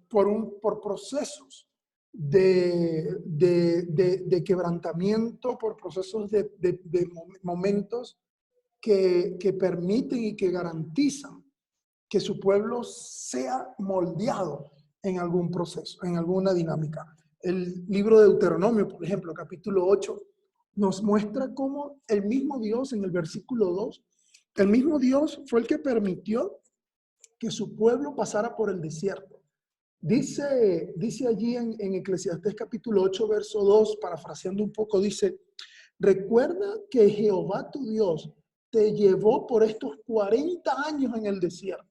por procesos de quebrantamiento, por procesos de momentos que permiten y que garantizan que su pueblo sea moldeado en algún proceso, en alguna dinámica. El libro de Deuteronomio, por ejemplo, capítulo 8, nos muestra cómo el mismo Dios, en el versículo 2, el mismo Dios fue el que permitió que su pueblo pasara por el desierto. Dice allí en Eclesiastés capítulo 8, verso 2, parafraseando un poco, dice: recuerda que Jehová tu Dios te llevó por estos 40 años en el desierto.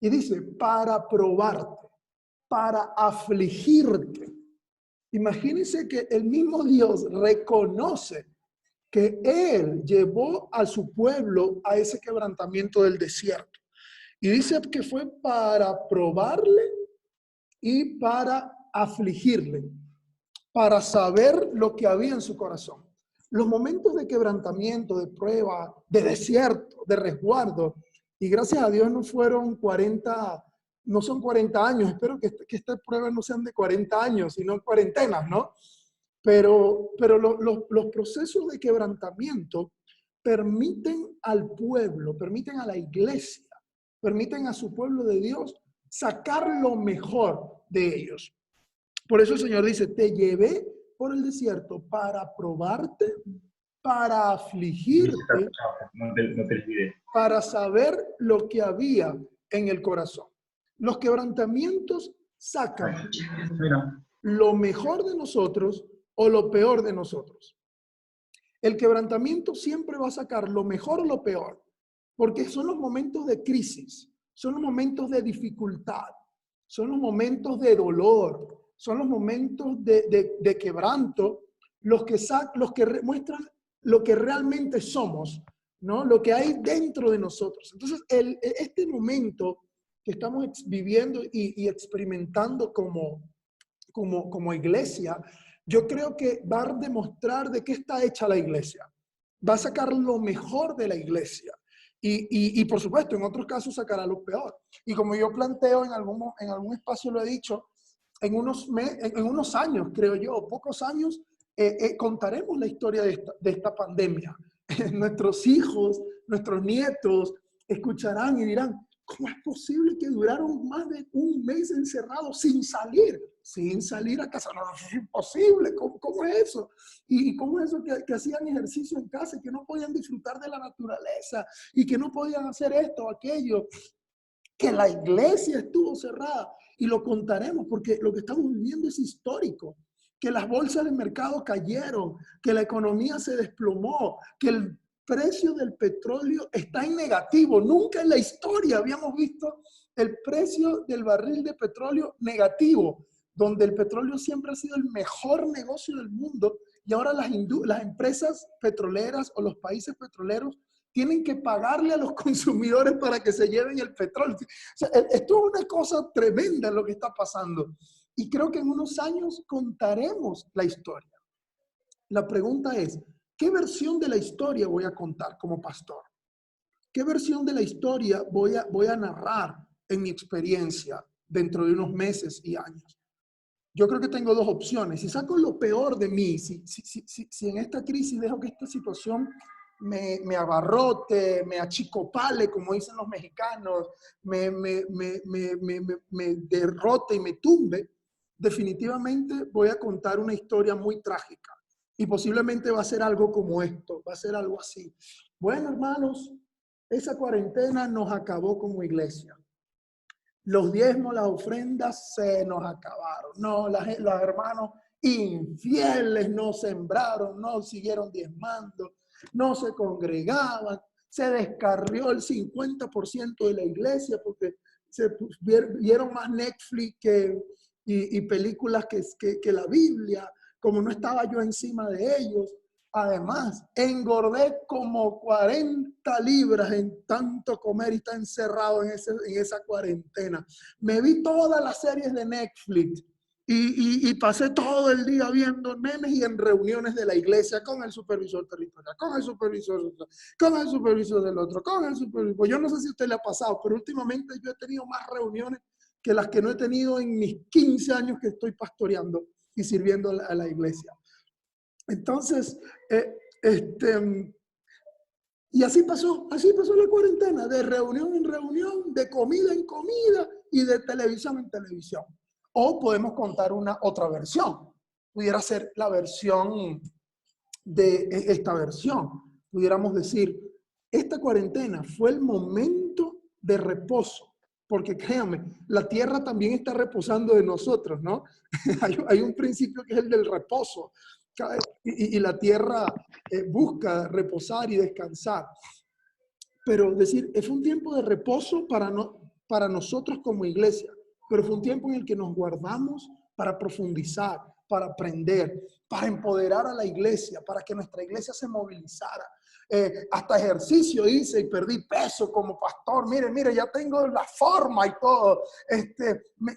Y dice, para probarte, para afligirte. Imagínense que el mismo Dios reconoce que Él llevó a su pueblo a ese quebrantamiento del desierto. Y dice que fue para probarle y para afligirle, para saber lo que había en su corazón. Los momentos de quebrantamiento, de prueba, de desierto, de resguardo, y gracias a Dios no fueron 40, no son 40 años, espero que estas pruebas no sean de 40 años, sino cuarentenas, ¿no? Pero los procesos de quebrantamiento permiten al pueblo, permiten a la iglesia, permiten a su pueblo de Dios sacar lo mejor de ellos. Por eso el Señor dice, te llevé por el desierto para probarte, para afligirte, para saber lo que había en el corazón. Los quebrantamientos sacan lo mejor de nosotros o lo peor de nosotros. El quebrantamiento siempre va a sacar lo mejor o lo peor, porque son los momentos de crisis, son los momentos de dificultad, son los momentos de dolor, son los momentos de quebranto, los que muestran lo que realmente somos, ¿no? Lo que hay dentro de nosotros. Entonces, este momento que estamos viviendo y experimentando como iglesia, yo creo que va a demostrar de qué está hecha la iglesia. Va a sacar lo mejor de la iglesia. Y por supuesto, en otros casos sacará lo peor. Y como yo planteo en algún espacio, lo he dicho, en unos años, creo yo, pocos años, contaremos la historia de esta pandemia. Nuestros hijos, nuestros nietos escucharán y dirán, ¿cómo es posible que duraron más de un mes encerrados sin salir a casa? No, es imposible. ¿Cómo es eso? ¿Y cómo es eso que hacían ejercicio en casa y que no podían disfrutar de la naturaleza y que no podían hacer esto o aquello? Que la iglesia estuvo cerrada y lo contaremos porque lo que estamos viviendo es histórico. Que las bolsas del mercado cayeron, que la economía se desplomó, que el precio del petróleo está en negativo. Nunca en la historia habíamos visto el precio del barril de petróleo negativo, donde el petróleo siempre ha sido el mejor negocio del mundo y ahora las empresas petroleras o los países petroleros tienen que pagarle a los consumidores para que se lleven el petróleo. O sea, esto es una cosa tremenda lo que está pasando. Y creo que en unos años contaremos la historia. La pregunta es, ¿qué versión de la historia voy a contar como pastor? ¿Qué versión de la historia voy a narrar en mi experiencia dentro de unos meses y años? Yo creo que tengo dos opciones. Si saco lo peor de mí, si en esta crisis dejo que esta situación me abarrote, me achicopale, como dicen los mexicanos, me derrote y me tumbe, definitivamente voy a contar una historia muy trágica. Y posiblemente va a ser algo como esto, va a ser algo así. Bueno, hermanos, esa cuarentena nos acabó como iglesia. Los diezmos, las ofrendas se nos acabaron. No, los hermanos infieles no sembraron, no siguieron diezmando, no se congregaban, se descarrió el 50% de la iglesia porque vieron más Netflix y películas que la Biblia, como no estaba yo encima de ellos. Además, engordé como 40 libras en tanto comer y estar encerrado en esa cuarentena. Me vi todas las series de Netflix y pasé todo el día viendo memes y en reuniones de la iglesia con el supervisor territorial, con el supervisor del otro, con el supervisor. Yo no sé si a usted le ha pasado, pero últimamente yo he tenido más reuniones que las que no he tenido en mis 15 años que estoy pastoreando y sirviendo a la iglesia. Entonces, y así pasó la cuarentena, de reunión en reunión, de comida en comida y de televisión en televisión. O podemos contar una otra versión. Pudiera ser la versión de esta versión. Pudiéramos decir, esta cuarentena fue el momento de reposo, porque créanme, la tierra también está reposando de nosotros, ¿no? Hay un principio que es el del reposo, y la tierra busca reposar y descansar. Pero decir, fue un tiempo de reposo para nosotros como iglesia, pero fue un tiempo en el que nos guardamos para profundizar, para aprender, para empoderar a la iglesia, para que nuestra iglesia se movilizara. Hasta ejercicio hice y perdí peso como pastor. Mire, ya tengo la forma y todo.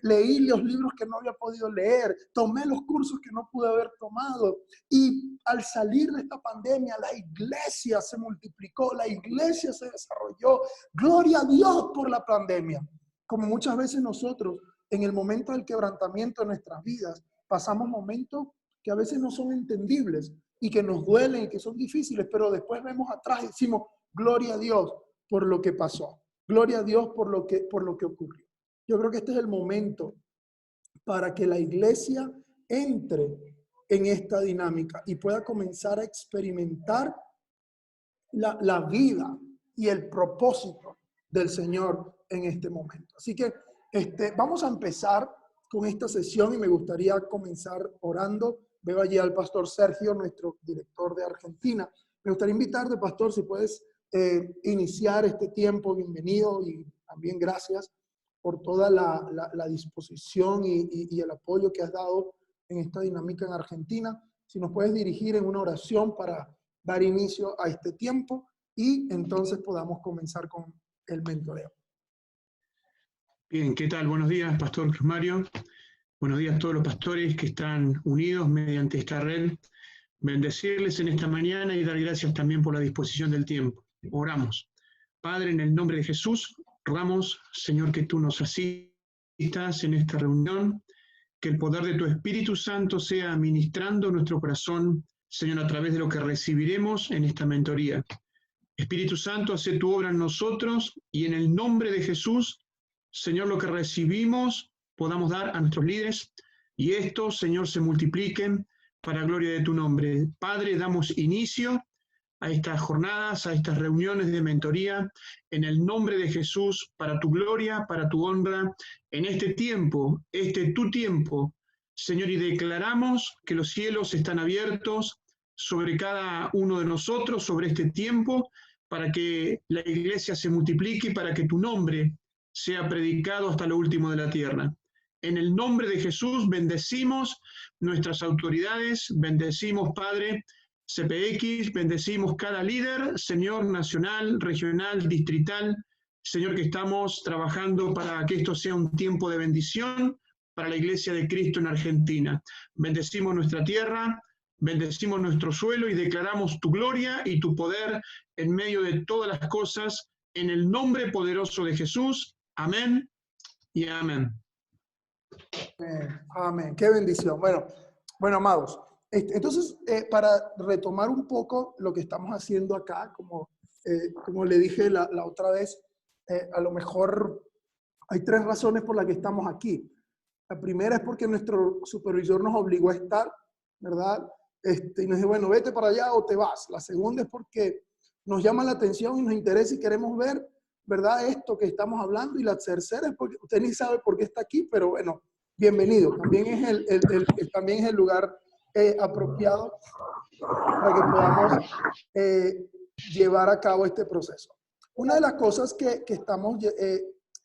Leí los libros que no había podido leer, tomé los cursos que no pude haber tomado. Y al salir de esta pandemia, la iglesia se multiplicó, la iglesia se desarrolló. Gloria a Dios por la pandemia. Como muchas veces nosotros, en el momento del quebrantamiento de nuestras vidas, pasamos momentos que a veces no son entendibles y que nos duelen y que son difíciles, pero después vemos atrás y decimos, gloria a Dios por lo que pasó, gloria a Dios por lo que ocurrió. Yo creo que este es el momento para que la iglesia entre en esta dinámica y pueda comenzar a experimentar la vida y el propósito del Señor en este momento. Así que vamos a empezar con esta sesión y me gustaría comenzar orando. Veo allí al pastor Sergio, nuestro director de Argentina. Me gustaría invitarte, pastor, si puedes iniciar este tiempo. Bienvenido y también gracias por toda la disposición y el apoyo que has dado en esta dinámica en Argentina. Si nos puedes dirigir en una oración para dar inicio a este tiempo y entonces podamos comenzar con el mentoreo. Bien, ¿qué tal? Buenos días, Pastor Mario. Buenos días a todos los pastores que están unidos mediante esta red. Bendecirles en esta mañana y dar gracias también por la disposición del tiempo. Oramos. Padre, en el nombre de Jesús, rogamos, Señor, que tú nos asistas en esta reunión, que el poder de tu Espíritu Santo sea ministrando nuestro corazón, Señor, a través de lo que recibiremos en esta mentoría. Espíritu Santo, hace tu obra en nosotros y en el nombre de Jesús, Señor, lo que recibimos podamos dar a nuestros líderes y estos, Señor, se multipliquen para gloria de tu nombre. Padre, damos inicio a estas jornadas, a estas reuniones de mentoría, en el nombre de Jesús, para tu gloria, para tu honra, en este tiempo, tu tiempo, Señor, y declaramos que los cielos están abiertos sobre cada uno de nosotros, sobre este tiempo, para que la iglesia se multiplique y para que tu nombre sea predicado hasta lo último de la tierra. En el nombre de Jesús bendecimos nuestras autoridades, bendecimos, Padre, CPX, bendecimos cada líder, Señor, nacional, regional, distrital, Señor, que estamos trabajando para que esto sea un tiempo de bendición para la Iglesia de Cristo en Argentina. Bendecimos nuestra tierra, bendecimos nuestro suelo y declaramos tu gloria y tu poder en medio de todas las cosas, en el nombre poderoso de Jesús. Amén y amén. Amén. Qué bendición. Bueno, amados. Entonces, para retomar un poco lo que estamos haciendo acá, como le dije la otra vez, a lo mejor hay 3 razones por las que estamos aquí. La primera es porque nuestro supervisor nos obligó a estar, ¿verdad? Y nos dijo, bueno, vete para allá o te vas. La segunda es porque nos llama la atención y nos interesa y queremos ver, ¿verdad? Esto que estamos hablando. Y la tercera es porque usted ni sabe por qué está aquí, pero bueno, bienvenido. También es el lugar apropiado para que podamos llevar a cabo este proceso. Una de las cosas que estamos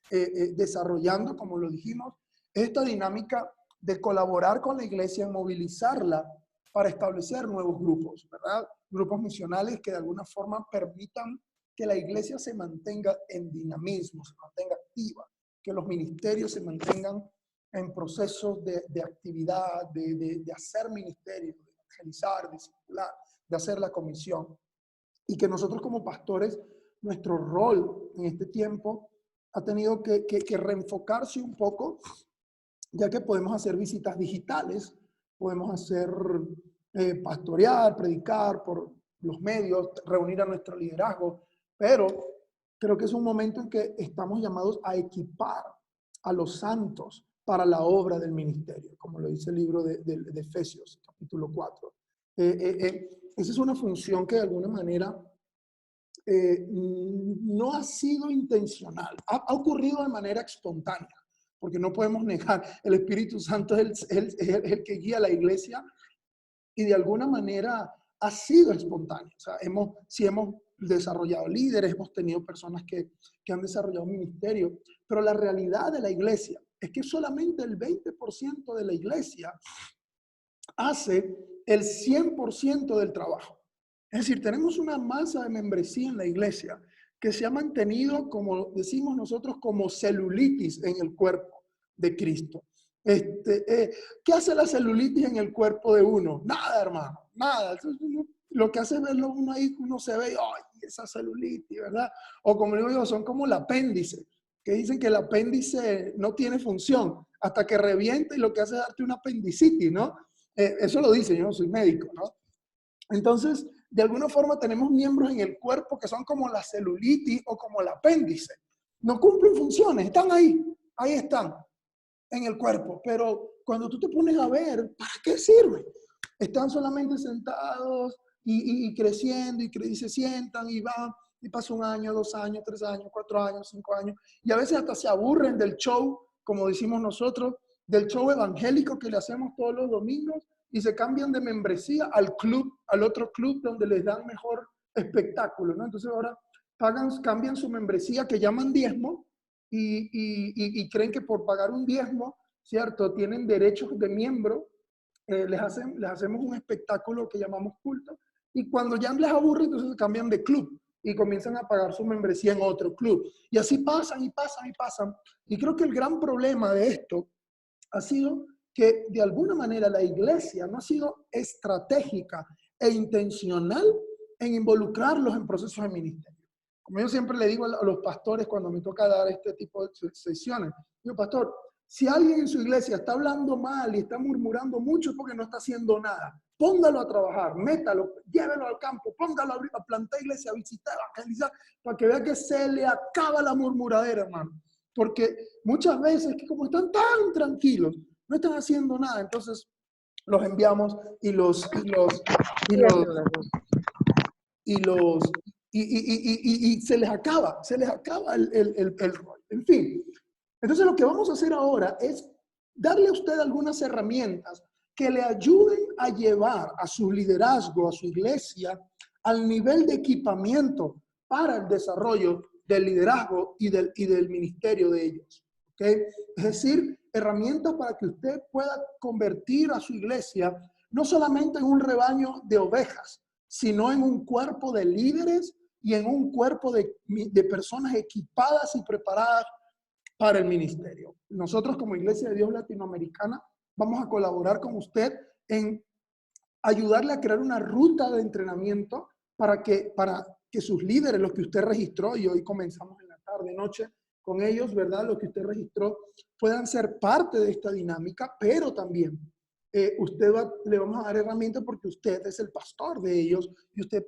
desarrollando, como lo dijimos, es esta dinámica de colaborar con la iglesia en movilizarla para establecer nuevos grupos, ¿verdad? Grupos misionales que de alguna forma permitan que la iglesia se mantenga en dinamismo, se mantenga activa, que los ministerios se mantengan en procesos de actividad, de hacer ministerio, de evangelizar, de circular, de hacer la comisión. Y que nosotros como pastores, nuestro rol en este tiempo ha tenido que reenfocarse un poco, ya que podemos hacer visitas digitales, podemos hacer pastorear, predicar por los medios, reunir a nuestro liderazgo, pero creo que es un momento en que estamos llamados a equipar a los santos para la obra del ministerio, como lo dice el libro de Efesios, capítulo 4. Esa es una función que de alguna manera no ha sido intencional, ha ocurrido de manera espontánea, porque no podemos negar, el Espíritu Santo es el que guía a la iglesia y de alguna manera ha sido espontáneo. O sea, sí hemos desarrollado líderes, hemos tenido personas que han desarrollado un ministerio, pero la realidad de la iglesia es que solamente el 20% de la iglesia hace el 100% del trabajo. Es decir, tenemos una masa de membresía en la iglesia que se ha mantenido, como decimos nosotros, como celulitis en el cuerpo de Cristo. ¿Qué hace la celulitis en el cuerpo de uno? Nada, hermano, nada. Lo que hace es verlo uno ahí, uno se ve, ¡ay, esa celulitis!, ¿verdad? O como digo yo, son como el apéndice, que dicen que el apéndice no tiene función hasta que revienta y lo que hace es darte una apendicitis, ¿no? Eso lo dice, yo no soy médico, ¿no? Entonces, de alguna forma tenemos miembros en el cuerpo que son como la celulitis o como el apéndice. No cumplen funciones, están ahí están en el cuerpo, pero cuando tú te pones a ver, ¿para qué sirve? Están solamente sentados y creciendo y se sientan y van y pasa 1 año, 2 años, 3 años, 4 años, 5 años y a veces hasta se aburren del show, como decimos nosotros, del show evangélico que le hacemos todos los domingos y se cambian de membresía al club, al otro club donde les dan mejor espectáculo, ¿no? Entonces ahora cambian su membresía que llaman diezmo y creen que por pagar un diezmo, ¿cierto?, tienen derechos de miembro, les hacemos un espectáculo que llamamos culto y cuando ya les aburre, entonces se cambian de club y comienzan a pagar su membresía en otro club. Y así pasan y pasan y pasan. Y creo que el gran problema de esto ha sido que de alguna manera la iglesia no ha sido estratégica e intencional en involucrarlos en procesos de ministerio. Como yo siempre le digo a los pastores cuando me toca dar este tipo de sesiones, digo, pastor, si alguien en su iglesia está hablando mal y está murmurando mucho es porque no está haciendo nada. Póngalo a trabajar, métalo, llévelo al campo, póngalo a plantar iglesia, a visitar, a evangelizar, para que vea que se le acaba la murmuradera, hermano. Porque muchas veces, que como están tan tranquilos, no están haciendo nada, entonces los enviamos y se les acaba el rol. En fin, entonces lo que vamos a hacer ahora es darle a usted algunas herramientas que le ayuden a llevar a su liderazgo, a su iglesia, al nivel de equipamiento para el desarrollo del liderazgo y del ministerio de ellos. ¿Okay? Es decir, herramientas para que usted pueda convertir a su iglesia no solamente en un rebaño de ovejas, sino en un cuerpo de líderes y en un cuerpo de personas equipadas y preparadas para el ministerio. Nosotros como Iglesia de Dios Latinoamericana vamos a colaborar con usted en ayudarle a crear una ruta de entrenamiento para que sus líderes, los que usted registró, y hoy comenzamos en la tarde, noche, con ellos, ¿verdad? Los que usted registró, puedan ser parte de esta dinámica, pero también le vamos a dar herramientas porque usted es el pastor de ellos y usted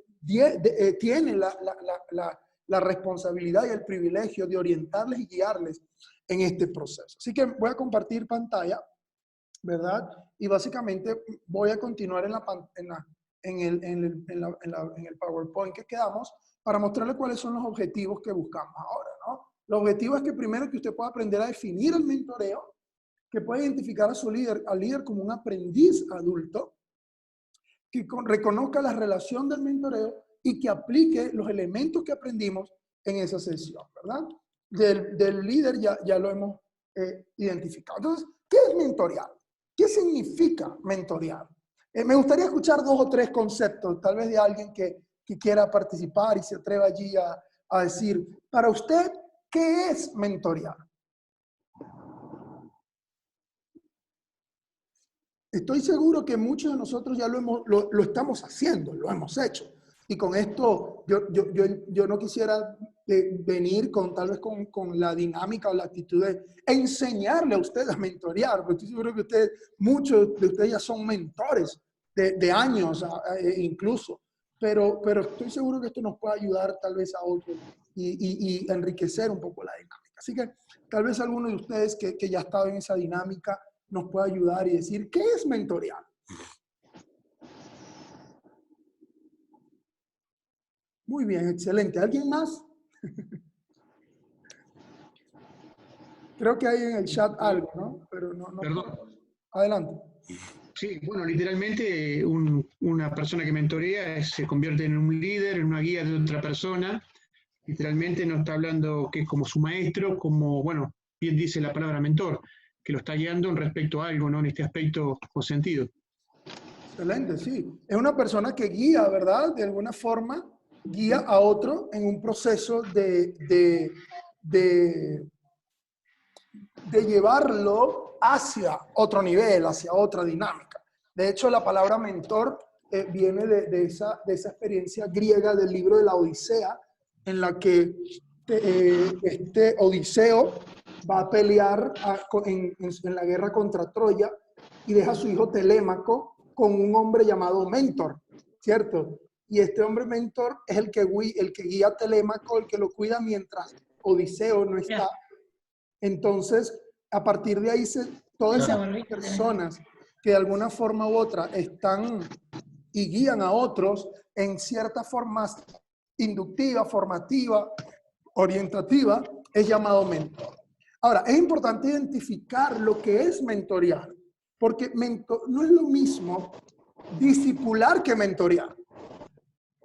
tiene la responsabilidad y el privilegio de orientarles y guiarles en este proceso. Así que voy a compartir pantalla, ¿verdad? Y básicamente voy a continuar en el PowerPoint que quedamos para mostrarle cuáles son los objetivos que buscamos ahora, ¿no? El objetivo es que primero que usted pueda aprender a definir el mentoreo, que pueda identificar a su líder, al líder como un aprendiz adulto, que reconozca la relación del mentoreo y que aplique los elementos que aprendimos en esa sesión, ¿verdad? Del líder ya lo hemos identificado. Entonces, ¿qué es mentorear? ¿Qué significa mentorear? Me gustaría escuchar 2 o 3 conceptos, tal vez de alguien que quiera participar y se atreva allí a decir, para usted, ¿qué es mentorear? Estoy seguro que muchos de nosotros ya lo estamos haciendo, lo hemos hecho. Y con esto yo no quisiera de venir tal vez con la dinámica o la actitud de enseñarle a ustedes a mentorear, porque estoy seguro que muchos de ustedes ya son mentores de años incluso, pero estoy seguro que esto nos puede ayudar tal vez a otros y enriquecer un poco la dinámica. Así que tal vez alguno de ustedes que ya estaba en esa dinámica nos pueda ayudar y decir, ¿qué es mentorear? Muy bien, excelente. ¿Alguien más? Creo que hay en el chat algo, ¿no? Pero no. Perdón. Adelante. Sí, bueno, literalmente una persona que mentorea se convierte en un líder, en una guía de otra persona. Literalmente no está hablando que es como su maestro, como, bueno, bien dice la palabra mentor, que lo está guiando en respecto a algo, ¿no? En este aspecto o sentido. Excelente, sí. Es una persona que guía, ¿verdad? De alguna forma, guía a otro en un proceso de llevarlo hacia otro nivel, hacia otra dinámica. De hecho, la palabra mentor viene de esa experiencia griega del libro de la Odisea, en la que este Odiseo va a pelear en la guerra contra Troya y deja a su hijo Telémaco con un hombre llamado Mentor, ¿cierto? Y este hombre Mentor es el que guía a Telémaco, el que lo cuida mientras Odiseo no está. Entonces, a partir de ahí, todas esas personas que de alguna forma u otra están y guían a otros en ciertas formas inductiva, formativa, orientativa, es llamado mentor. Ahora, es importante identificar lo que es mentorear, porque no es lo mismo discipular que mentorear.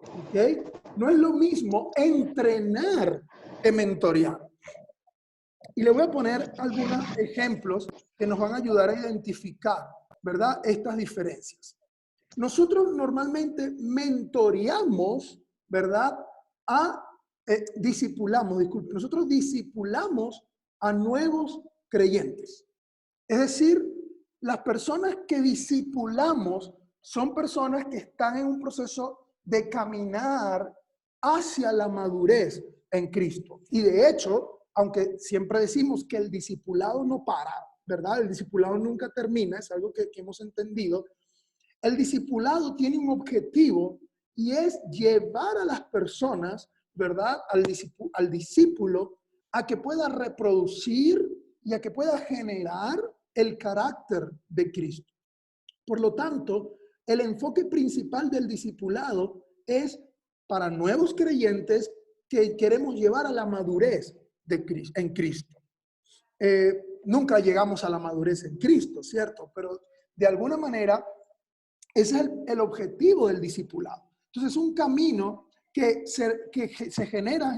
¿Ok? No es lo mismo entrenar que mentorear. Y le voy a poner algunos ejemplos que nos van a ayudar a identificar, ¿verdad?, estas diferencias. Nosotros normalmente mentoreamos, ¿verdad?, nosotros discipulamos a nuevos creyentes. Es decir, las personas que discipulamos son personas que están en un proceso de caminar hacia la madurez en Cristo. Y de hecho, aunque siempre decimos que el discipulado no para, ¿verdad? El discipulado nunca termina, es algo que hemos entendido. El discipulado tiene un objetivo y es llevar a las personas, ¿verdad?, al discípulo a que pueda reproducir y a que pueda generar el carácter de Cristo. Por lo tanto, el enfoque principal del discipulado es para nuevos creyentes que queremos llevar a la madurez en Cristo. Nunca llegamos a la madurez en Cristo, ¿cierto? Pero de alguna manera ese es el objetivo del discipulado. Entonces, es un camino que se genera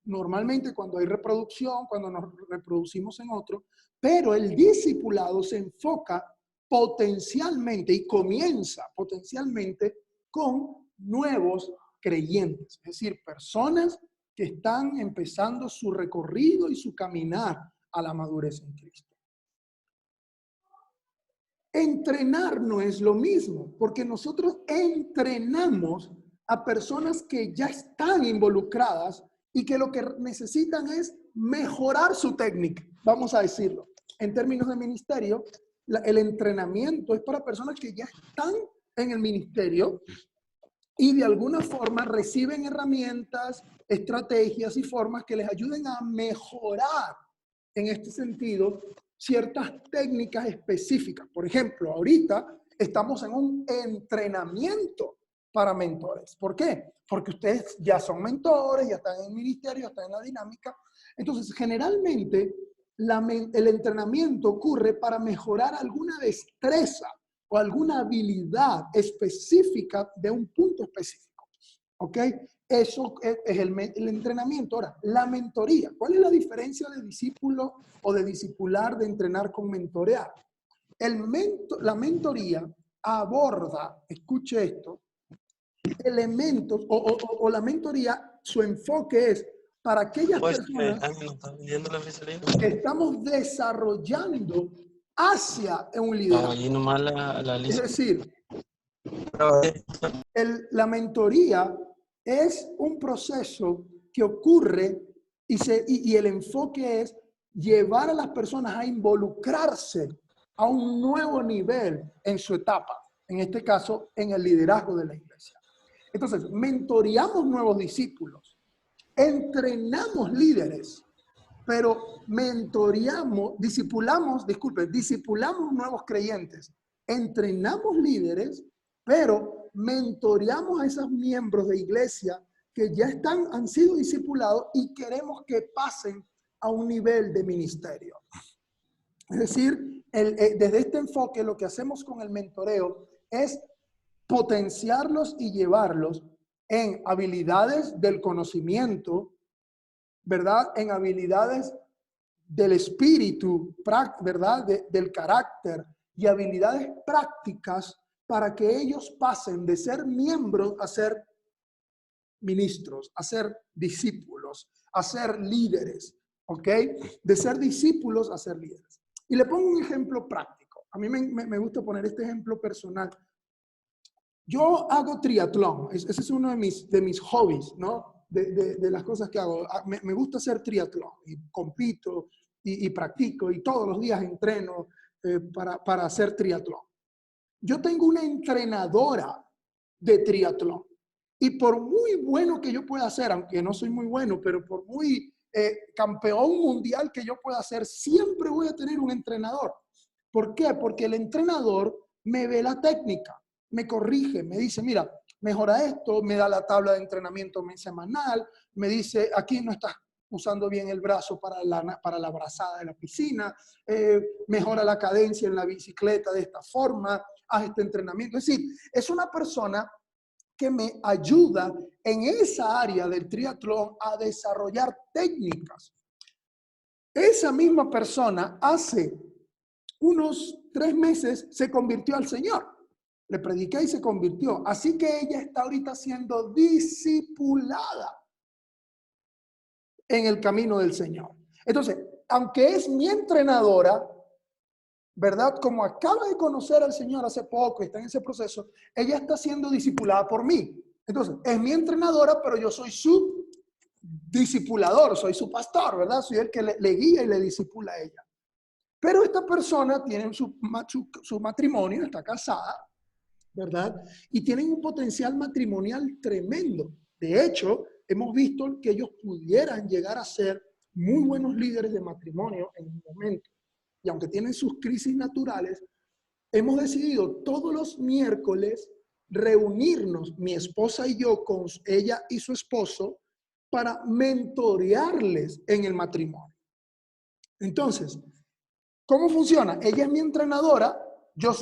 normalmente cuando hay reproducción, cuando nos reproducimos en otro, pero el discipulado se enfoca potencialmente y comienza potencialmente con nuevos creyentes, es decir, personas que están empezando su recorrido y su caminar a la madurez en Cristo. Entrenar no es lo mismo, porque nosotros entrenamos a personas que ya están involucradas y que lo que necesitan es mejorar su técnica, vamos a decirlo. En términos de ministerio, el entrenamiento es para personas que ya están en el ministerio y de alguna forma reciben herramientas, estrategias y formas que les ayuden a mejorar en este sentido ciertas técnicas específicas. Por ejemplo, ahorita estamos en un entrenamiento para mentores. ¿Por qué? Porque ustedes ya son mentores, ya están en el ministerio, ya están en la dinámica. Entonces, generalmente, el entrenamiento ocurre para mejorar alguna destreza o alguna habilidad específica de un punto específico. ¿Ok? Eso es el entrenamiento. Ahora, la mentoría. ¿Cuál es la diferencia de discípulo o de discipular, de entrenar con mentorear? La mentoría aborda, escuche esto, elementos o la mentoría, su enfoque es para aquellas personas que estamos desarrollando hacia un liderazgo. Es decir, la mentoría es un proceso que ocurre y el enfoque es llevar a las personas a involucrarse a un nuevo nivel en su etapa, en este caso, en el liderazgo de la iglesia. Entonces, mentoreamos nuevos discípulos, entrenamos líderes, pero discipulamos nuevos creyentes, entrenamos líderes, pero mentoreamos a esos miembros de iglesia que ya han sido discipulados y queremos que pasen a un nivel de ministerio. Es decir, desde este enfoque lo que hacemos con el mentoreo es potenciarlos y llevarlos en habilidades del conocimiento, ¿verdad? En habilidades del espíritu, ¿verdad? Del carácter y habilidades prácticas para que ellos pasen de ser miembros a ser ministros, a ser discípulos, a ser líderes, ¿ok? De ser discípulos a ser líderes. Y le pongo un ejemplo práctico. A mí me gusta poner este ejemplo personal. Yo hago triatlón. Ese es uno de mis hobbies, ¿no? De las cosas que hago. Me gusta hacer triatlón y compito y practico y todos los días entreno para hacer triatlón. Yo tengo una entrenadora de triatlón y por muy bueno que yo pueda hacer, aunque no soy muy bueno, pero por muy campeón mundial que yo pueda hacer, siempre voy a tener un entrenador. ¿Por qué? Porque el entrenador me ve la técnica, me corrige, me dice, mira, mejora esto, me da la tabla de entrenamiento semanal, me dice, aquí no estás usando bien el brazo para la brazada de la piscina, mejora la cadencia en la bicicleta de esta forma, haz este entrenamiento. Es decir, es una persona que me ayuda en esa área del triatlón a desarrollar técnicas. Esa misma persona hace unos 3 meses se convirtió al Señor. Le prediqué y se convirtió. Así que ella está ahorita siendo discipulada en el camino del Señor. Entonces, aunque es mi entrenadora, ¿verdad? Como acaba de conocer al Señor hace poco, está en ese proceso, ella está siendo discipulada por mí. Entonces, es mi entrenadora, pero yo soy su discipulador, soy su pastor, ¿verdad? Soy el que le guía y le discipula a ella. Pero esta persona tiene su matrimonio, está casada, ¿verdad? Y tienen un potencial matrimonial tremendo. De hecho, hemos visto que ellos pudieran llegar a ser muy buenos líderes de matrimonio en un momento. Y aunque tienen sus crisis naturales, hemos decidido todos los miércoles reunirnos, mi esposa y yo, con ella y su esposo, para mentorearles en el matrimonio. Entonces, ¿cómo funciona? Ella es mi entrenadora, yo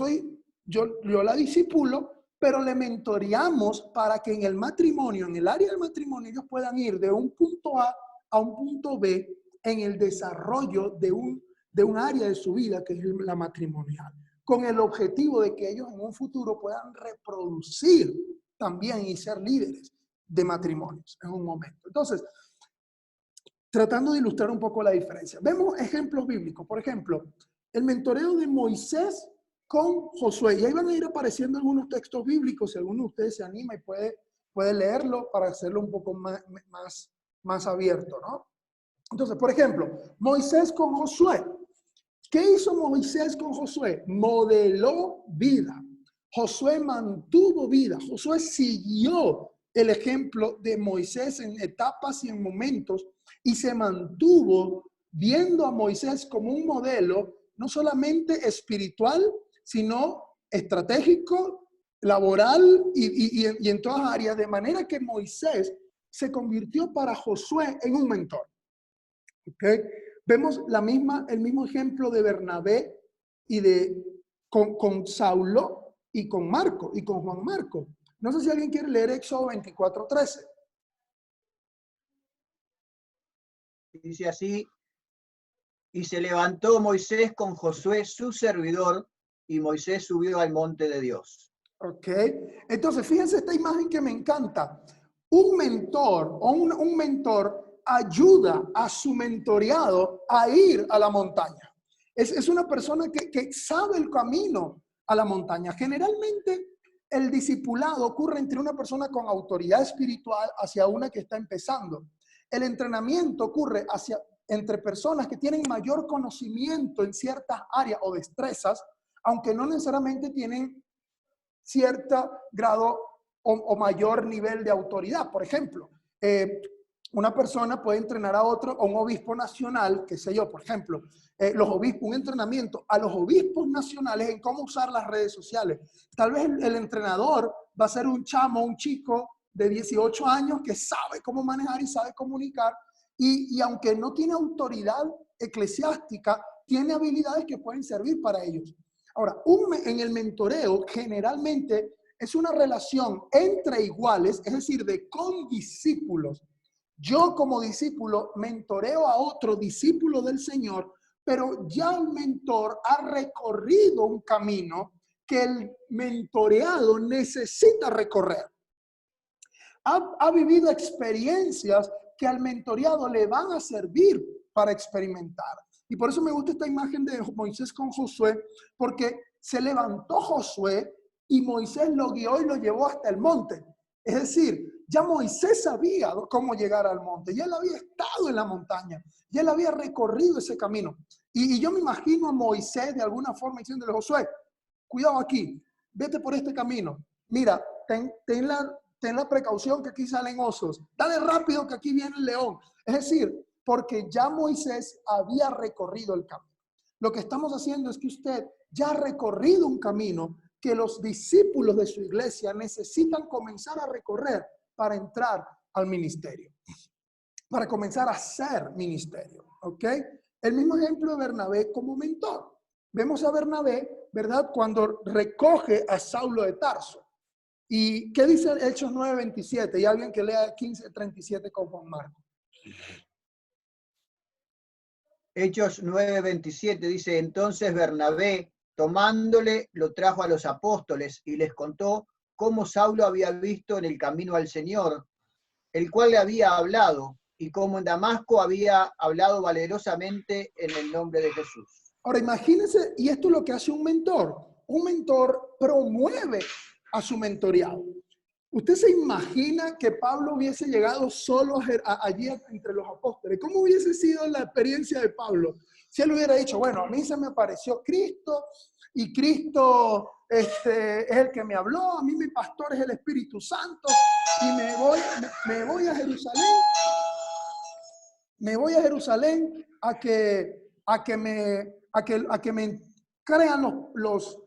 la discipulo, pero le mentoreamos para que en el matrimonio, en el área del matrimonio, ellos puedan ir de un punto A un punto B en el desarrollo de un área de su vida que es la matrimonial, con el objetivo de que ellos en un futuro puedan reproducir también y ser líderes de matrimonios en un momento. Entonces, tratando de ilustrar un poco la diferencia. Vemos ejemplos bíblicos. Por ejemplo, el mentoreo de Moisés con Josué. Y ahí van a ir apareciendo algunos textos bíblicos. Si alguno de ustedes se anima y puede leerlo para hacerlo un poco más abierto, ¿no? Entonces, por ejemplo, Moisés con Josué. ¿Qué hizo Moisés con Josué? Modeló vida. Josué mantuvo vida. Josué siguió el ejemplo de Moisés en etapas y en momentos y se mantuvo viendo a Moisés como un modelo no solamente espiritual, sino estratégico, laboral y en todas áreas, de manera que Moisés se convirtió para Josué en un mentor. ¿Okay? Vemos el mismo ejemplo de Bernabé y con Saulo y con Marco y con Juan Marco. No sé si alguien quiere leer Éxodo 24:13. Dice así: y se levantó Moisés con Josué su servidor, y Moisés subió al monte de Dios. Ok, entonces fíjense esta imagen que me encanta. Un mentor o un mentor ayuda a su mentoreado a ir a la montaña. Es una persona que sabe el camino a la montaña. Generalmente el discipulado ocurre entre una persona con autoridad espiritual hacia una que está empezando. el entrenamiento ocurre entre personas que tienen mayor conocimiento en ciertas áreas o destrezas, aunque no necesariamente tienen cierto grado o mayor nivel de autoridad. Por ejemplo, una persona puede entrenar a otro, a un obispo nacional, qué sé yo, por ejemplo, un entrenamiento a los obispos nacionales en cómo usar las redes sociales. Tal vez el entrenador va a ser un chamo, un chico de 18 años que sabe cómo manejar y sabe comunicar, y aunque no tiene autoridad eclesiástica, tiene habilidades que pueden servir para ellos. Ahora, en el mentoreo generalmente es una relación entre iguales, es decir, de condiscípulos. Yo como discípulo mentoreo a otro discípulo del Señor, pero ya el mentor ha recorrido un camino que el mentoreado necesita recorrer. Ha vivido experiencias que al mentoreado le van a servir para experimentar. Y por eso me gusta esta imagen de Moisés con Josué, porque se levantó Josué y Moisés lo guió y lo llevó hasta el monte. Es decir, ya Moisés sabía cómo llegar al monte, ya él había estado en la montaña, ya él había recorrido ese camino. Y yo me imagino a Moisés de alguna forma diciéndole, Josué, cuidado aquí, vete por este camino. Mira, ten la precaución que aquí salen osos. Dale rápido que aquí viene el león. Es decir, porque ya Moisés había recorrido el camino. Lo que estamos haciendo es que usted ya ha recorrido un camino que los discípulos de su iglesia necesitan comenzar a recorrer para entrar al ministerio, para comenzar a hacer ministerio, ¿ok? El mismo ejemplo de Bernabé como mentor. Vemos a Bernabé, ¿verdad? Cuando recoge a Saulo de Tarso. ¿Y qué dice Hechos 9:27? Y alguien que lea 15:37 con Juan Marcos. Hechos 9:27 dice, entonces Bernabé, tomándole, lo trajo a los apóstoles y les contó cómo Saulo había visto en el camino al Señor, el cual le había hablado, y cómo en Damasco había hablado valerosamente en el nombre de Jesús. Ahora imagínense, y esto es lo que hace un mentor. Un mentor promueve a su mentoreado. ¿Usted se imagina que Pablo hubiese llegado solo allí entre los apóstoles? ¿Cómo hubiese sido la experiencia de Pablo? Si él hubiera dicho, bueno, a mí se me apareció Cristo y Cristo es el que me habló, a mí mi pastor es el Espíritu Santo y me voy a Jerusalén. Me voy a Jerusalén a que me crean los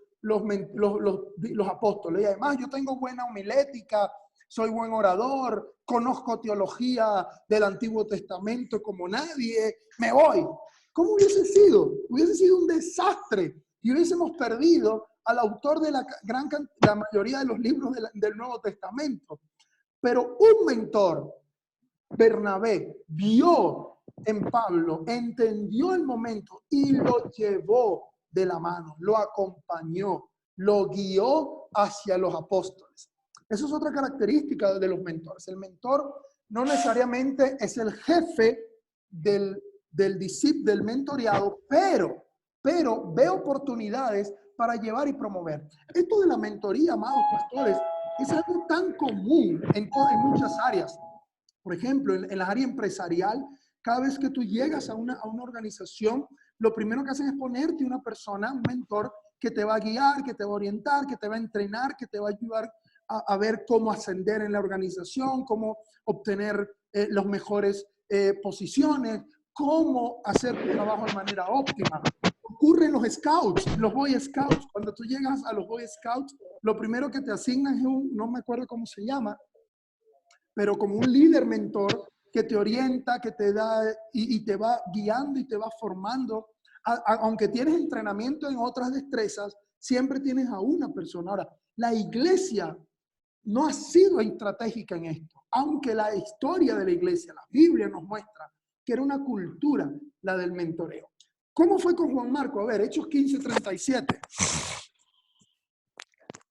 apóstoles. Y además yo tengo buena homilética, soy buen orador, conozco teología del Antiguo Testamento como nadie, me voy. ¿Cómo hubiese sido? Hubiese sido un desastre y hubiésemos perdido al autor de la mayoría de los libros del Nuevo Testamento. Pero un mentor, Bernabé, vio en Pablo, entendió el momento y lo llevó de la mano, lo acompañó, lo guió hacia los apóstoles. Eso es otra característica de los mentores. El mentor no necesariamente es el jefe del mentoreado, pero ve oportunidades para llevar y promover. Esto de la mentoría, amados pastores, es algo tan común en muchas áreas. Por ejemplo, en la área empresarial, cada vez que tú llegas a una organización, lo primero que hacen es ponerte una persona, un mentor, que te va a guiar, que te va a orientar, que te va a entrenar, que te va a ayudar a ver cómo ascender en la organización, cómo obtener las mejores posiciones, cómo hacer tu trabajo de manera óptima. Ocurre en los scouts, los Boy Scouts. Cuando tú llegas a los Boy Scouts, lo primero que te asignan es no me acuerdo cómo se llama, pero como un líder mentor que te orienta, que te da y te va guiando y te va formando. Aunque tienes entrenamiento en otras destrezas, siempre tienes a una persona. Ahora, la iglesia no ha sido estratégica en esto, aunque la historia de la iglesia, la Biblia nos muestra que era una cultura la del mentoreo. ¿Cómo fue con Juan Marco? A ver, Hechos 15:37.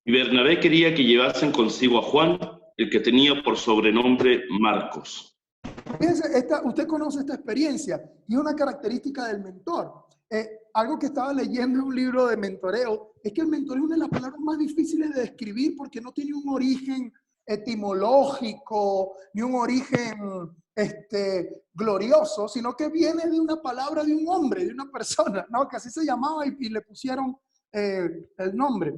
Y Bernabé quería que llevasen consigo a Juan, el que tenía por sobrenombre Marcos. Fíjense, usted conoce esta experiencia y es una característica del mentor. Algo que estaba leyendo en un libro de mentoreo es que el mentoreo es una de las palabras más difíciles de describir porque no tiene un origen etimológico ni un origen glorioso, sino que viene de una palabra de un hombre, de una persona, ¿no? Que así se llamaba y le pusieron el nombre.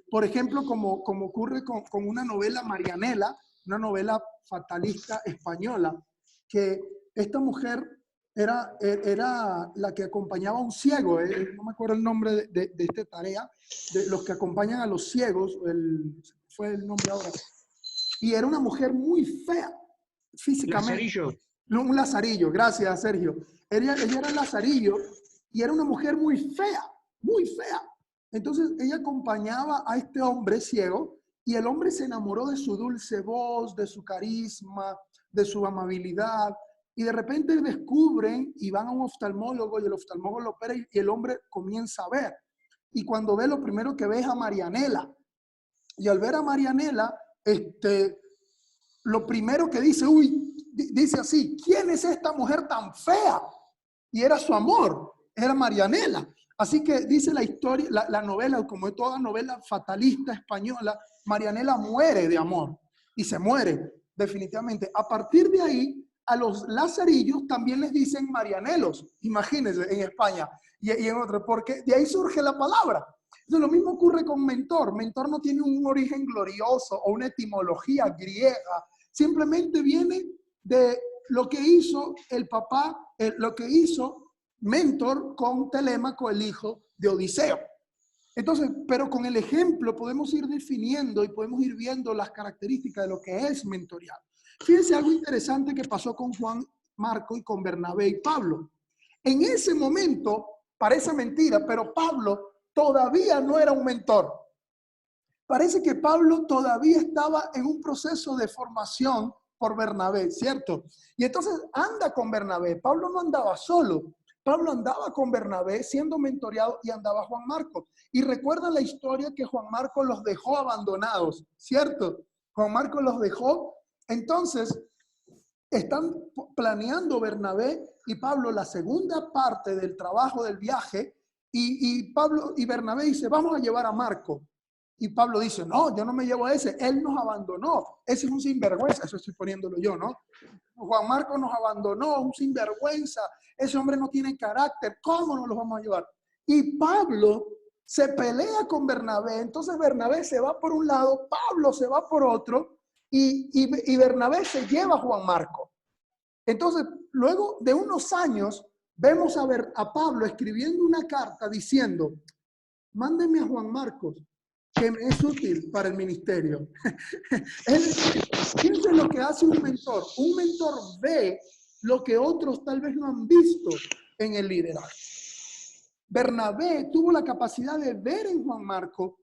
Por ejemplo, como ocurre con una novela Marianela, una novela fatalista española, que esta mujer era la que acompañaba a un ciego, no me acuerdo el nombre de esta tarea, de los que acompañan a los ciegos, fue el nombre ahora, y era una mujer muy fea físicamente. Lazarillo. Un lazarillo, gracias Sergio. Ella era lazarillo y era una mujer muy fea, muy fea. Entonces ella acompañaba a este hombre ciego y el hombre se enamoró de su dulce voz, de su carisma, de su amabilidad. Y de repente descubren y van a un oftalmólogo y el oftalmólogo lo opera y el hombre comienza a ver. Y cuando ve, lo primero que ve es a Marianela. Y al ver a Marianela, lo primero que dice, dice así, ¿quién es esta mujer tan fea? Y era su amor, era Marianela. Así que dice la historia, la novela, como toda novela fatalista española, Marianela muere de amor y se muere definitivamente. A partir de ahí, a los lazarillos también les dicen marianelos, imagínense, en España y en otros, porque de ahí surge la palabra. Entonces, lo mismo ocurre con mentor. Mentor no tiene un origen glorioso o una etimología griega, simplemente viene de lo que hizo el papá, lo que hizo Mentor con Telémaco, el hijo de Odiseo. Entonces, pero con el ejemplo podemos ir definiendo y podemos ir viendo las características de lo que es mentorear. Fíjense algo interesante que pasó con Juan Marco y con Bernabé y Pablo. En ese momento, parece mentira, pero Pablo todavía no era un mentor. Parece que Pablo todavía estaba en un proceso de formación por Bernabé, ¿cierto? Y entonces anda con Bernabé. Pablo no andaba solo. Pablo andaba con Bernabé siendo mentoreado y andaba Juan Marcos. Y recuerdan la historia que Juan Marcos los dejó abandonados, ¿cierto? Juan Marcos los dejó. Entonces, están planeando Bernabé y Pablo la segunda parte del trabajo del viaje y Pablo y Bernabé dice, vamos a llevar a Marco. Y Pablo dice, no, yo no me llevo a ese, él nos abandonó, ese es un sinvergüenza, eso estoy poniéndolo yo, ¿no? Juan Marco nos abandonó, un sinvergüenza, ese hombre no tiene carácter, ¿cómo nos lo vamos a llevar? Y Pablo se pelea con Bernabé, entonces Bernabé se va por un lado, Pablo se va por otro, y Bernabé se lleva a Juan Marco. Entonces, luego de unos años, vemos a Pablo escribiendo una carta diciendo, mándenme a Juan Marcos, que me es útil para el ministerio. Fíjense lo que hace un mentor. Un mentor ve lo que otros tal vez no han visto en el liderazgo. Bernabé tuvo la capacidad de ver en Juan Marco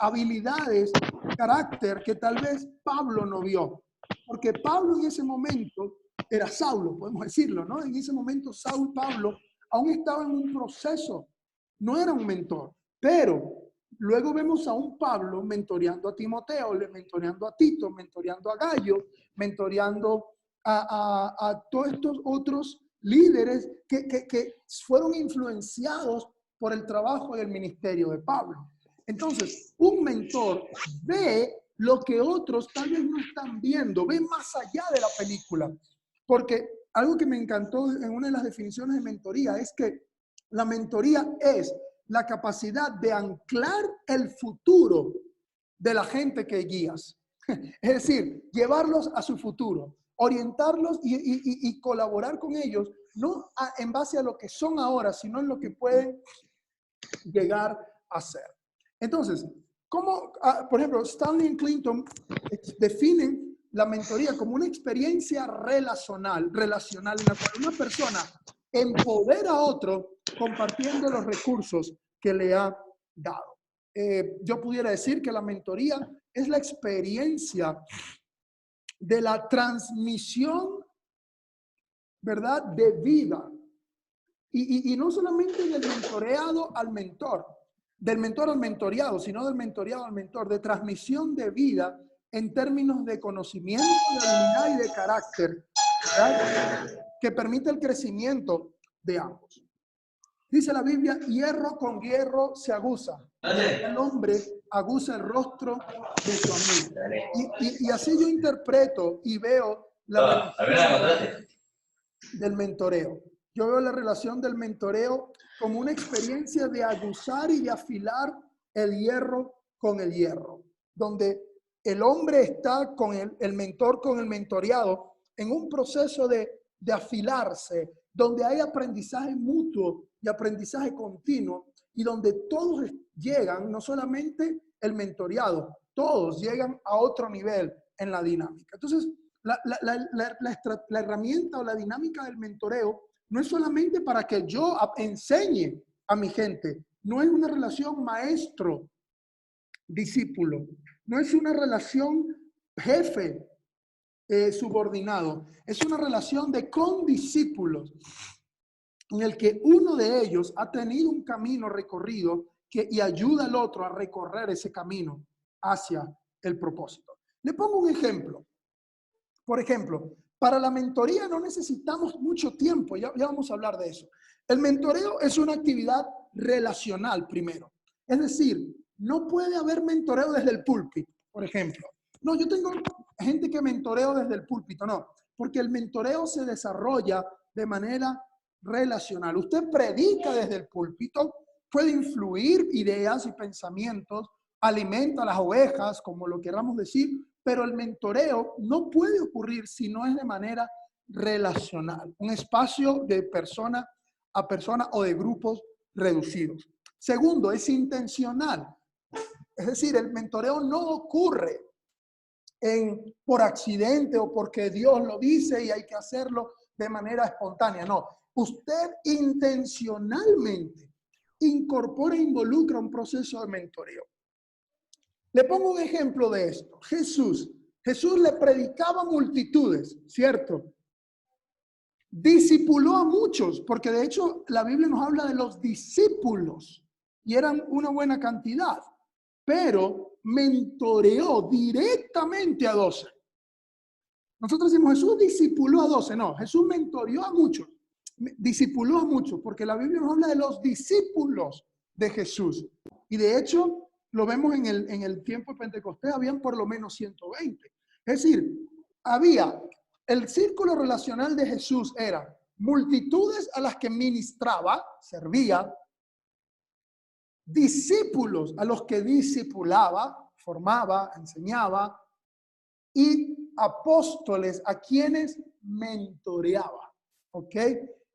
habilidades, carácter que tal vez Pablo no vio. Porque Pablo en ese momento era Saulo, podemos decirlo, ¿no? En ese momento Pablo aún estaba en un proceso, no era un mentor, pero luego vemos a un Pablo mentoreando a Timoteo, mentoreando a Tito, mentoreando a Gallo, mentoreando a todos estos otros líderes que fueron influenciados por el trabajo y el ministerio de Pablo. Entonces, un mentor ve lo que otros tal vez no están viendo, ve más allá de la película. Porque algo que me encantó en una de las definiciones de mentoría es que la mentoría es la capacidad de anclar el futuro de la gente que guías. Es decir, llevarlos a su futuro, orientarlos y colaborar con ellos, no en base a lo que son ahora, sino en lo que pueden llegar a ser. Entonces, por ejemplo, Stanley y Clinton definen la mentoría como una experiencia relacional en la cual una persona empodera a otro compartiendo los recursos que le ha dado. Yo pudiera decir que la mentoría es la experiencia de la transmisión, ¿verdad?, de vida. Y no solamente del mentoreado al mentor, del mentor al mentoreado, sino del mentoreado al mentor, de transmisión de vida en términos de conocimiento, de habilidad y de carácter, ¿verdad?, que permite el crecimiento de ambos. Dice la Biblia, hierro con hierro se aguza. El hombre aguza el rostro de su amigo. Y así yo interpreto y veo la relación del mentoreo. Yo veo la relación del mentoreo como una experiencia de aguzar y de afilar el hierro con el hierro, donde el hombre está con el mentor, con el mentoreado, en un proceso de afilarse, donde hay aprendizaje mutuo y aprendizaje continuo, y donde todos llegan, no solamente el mentoreado, todos llegan a otro nivel en la dinámica. Entonces, la herramienta o la dinámica del mentoreo no es solamente para que yo enseñe a mi gente, no es una relación maestro-discípulo, no es una relación jefe subordinado, es una relación de condiscípulos en el que uno de ellos ha tenido un camino recorrido y ayuda al otro a recorrer ese camino hacia el propósito. Le pongo un ejemplo. Por ejemplo, para la mentoría no necesitamos mucho tiempo, ya vamos a hablar de eso. El mentoreo es una actividad relacional primero. Es decir, no puede haber mentoreo desde el púlpito, por ejemplo. No, yo tengo gente que mentoreo desde el púlpito, no, porque el mentoreo se desarrolla de manera relacional. Usted predica desde el púlpito, puede influir ideas y pensamientos, alimenta a las ovejas, como lo queramos decir, pero el mentoreo no puede ocurrir si no es de manera relacional, un espacio de persona a persona o de grupos reducidos. Segundo, es intencional. Es decir, el mentoreo no ocurre por accidente o porque Dios lo dice y hay que hacerlo de manera espontánea. No, usted intencionalmente incorpora e involucra un proceso de mentoreo. Le pongo un ejemplo de esto. Jesús le predicaba a multitudes, ¿cierto? Discipuló a muchos, porque de hecho la Biblia nos habla de los discípulos y eran una buena cantidad, pero mentoreó directamente a 12. Nosotros decimos, Jesús discipuló a 12. No, Jesús mentoreó a muchos, discipuló a muchos, porque la Biblia nos habla de los discípulos de Jesús. Y de hecho, lo vemos en el tiempo de Pentecostés, habían por lo menos 120. Es decir, el círculo relacional de Jesús era multitudes a las que ministraba, servía, discípulos a los que discipulaba, formaba, enseñaba, y apóstoles a quienes mentoreaba. ¿Ok?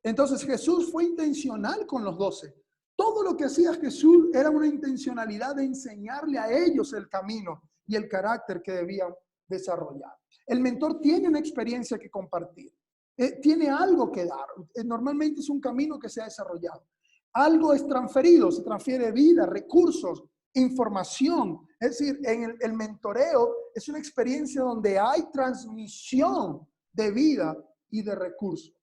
Entonces Jesús fue intencional con los 12. Todo lo que hacía Jesús era una intencionalidad de enseñarle a ellos el camino y el carácter que debían desarrollar. El mentor tiene una experiencia que compartir, tiene algo que dar. Normalmente es un camino que se ha desarrollado. Algo es transferido, se transfiere vida, recursos, información. Es decir, el mentoreo es una experiencia donde hay transmisión de vida y de recursos.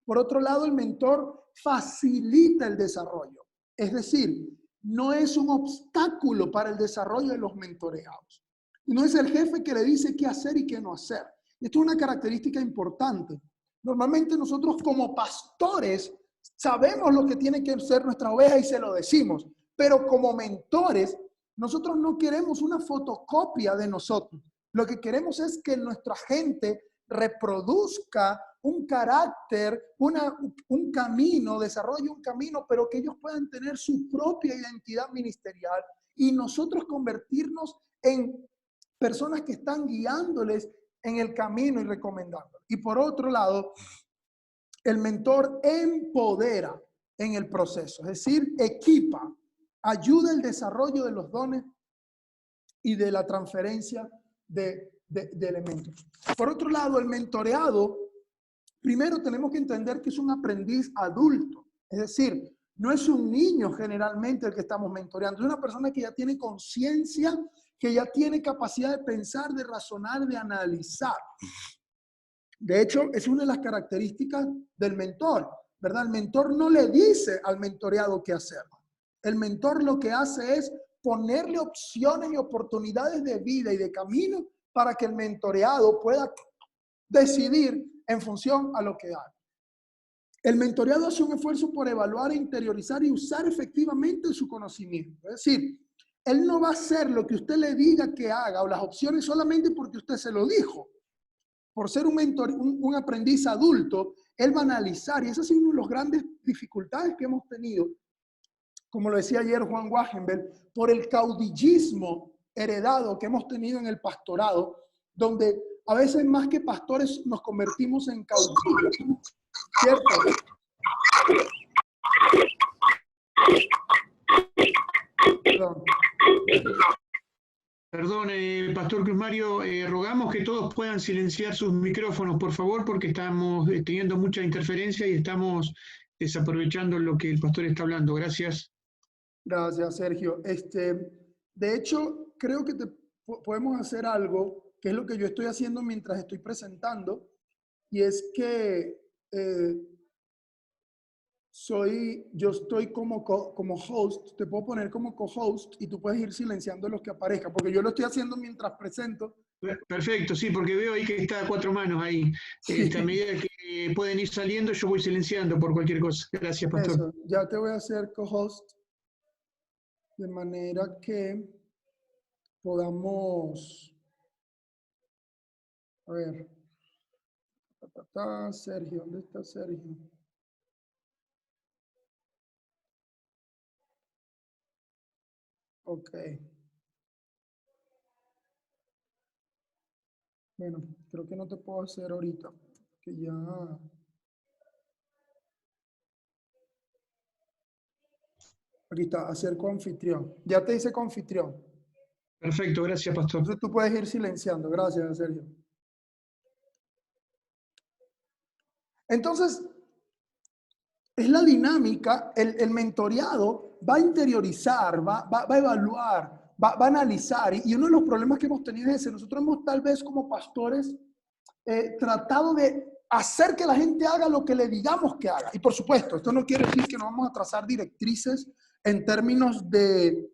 Por otro lado, el mentor facilita el desarrollo. Es decir, no es un obstáculo para el desarrollo de los mentoreados. No es el jefe que le dice qué hacer y qué no hacer. Esto es una característica importante. Normalmente nosotros como pastores sabemos lo que tiene que ser nuestra oveja y se lo decimos. Pero como mentores, nosotros no queremos una fotocopia de nosotros. Lo que queremos es que nuestra gente reproduzca un carácter, un camino, desarrolle un camino, pero que ellos puedan tener su propia identidad ministerial y nosotros convertirnos en personas que están guiándoles en el camino y recomendándoles. Y por otro lado, el mentor empodera en el proceso, es decir, equipa, ayuda el desarrollo de los dones y de la transferencia de elementos. Por otro lado, el mentoreado, primero tenemos que entender que es un aprendiz adulto. Es decir, no es un niño generalmente el que estamos mentoreando. Es una persona que ya tiene conciencia, que ya tiene capacidad de pensar, de razonar, de analizar. De hecho, es una de las características del mentor, ¿verdad? El mentor no le dice al mentoreado qué hacer. El mentor lo que hace es ponerle opciones y oportunidades de vida y de camino para que el mentoreado pueda decidir en función a lo que haga. El mentoreado hace un esfuerzo por evaluar, interiorizar y usar efectivamente su conocimiento. Es decir, él no va a hacer lo que usted le diga que haga o las opciones solamente porque usted se lo dijo. por ser un mentor, un aprendiz adulto, él va a analizar, y esa ha sido una de las grandes dificultades que hemos tenido, como lo decía ayer Juan Wagenberg, por el caudillismo heredado que hemos tenido en el pastorado, donde a veces más que pastores nos convertimos en caudillos, ¿cierto? Perdón. Perdón, Pastor Cruz Mario, rogamos que todos puedan silenciar sus micrófonos, por favor, porque estamos teniendo mucha interferencia y estamos desaprovechando lo que el pastor está hablando. Gracias. Gracias, Sergio. De hecho, creo que podemos hacer algo, que es lo que yo estoy haciendo mientras estoy presentando, y es que yo estoy como host, te puedo poner como co-host y tú puedes ir silenciando los que aparezcan, porque yo lo estoy haciendo mientras presento. Perfecto, sí, porque veo ahí que está a 4 manos ahí. Sí. A medida que pueden ir saliendo, yo voy silenciando por cualquier cosa. Gracias, Pastor. Eso, ya te voy a hacer co-host de manera que podamos... A ver. Sergio, ¿dónde está Sergio? Ok. Bueno, creo que no te puedo hacer ahorita, que ya... Aquí está, hacer coanfitrión. Ya te hice coanfitrión. Perfecto, gracias, Pastor. Entonces tú puedes ir silenciando. Gracias, Sergio. Entonces, es la dinámica, el mentoreado va a interiorizar, va a evaluar, va a analizar. Y uno de los problemas que hemos tenido es ese. Nosotros hemos tal vez como pastores tratado de hacer que la gente haga lo que le digamos que haga. Y por supuesto, esto no quiere decir que no vamos a trazar directrices en términos de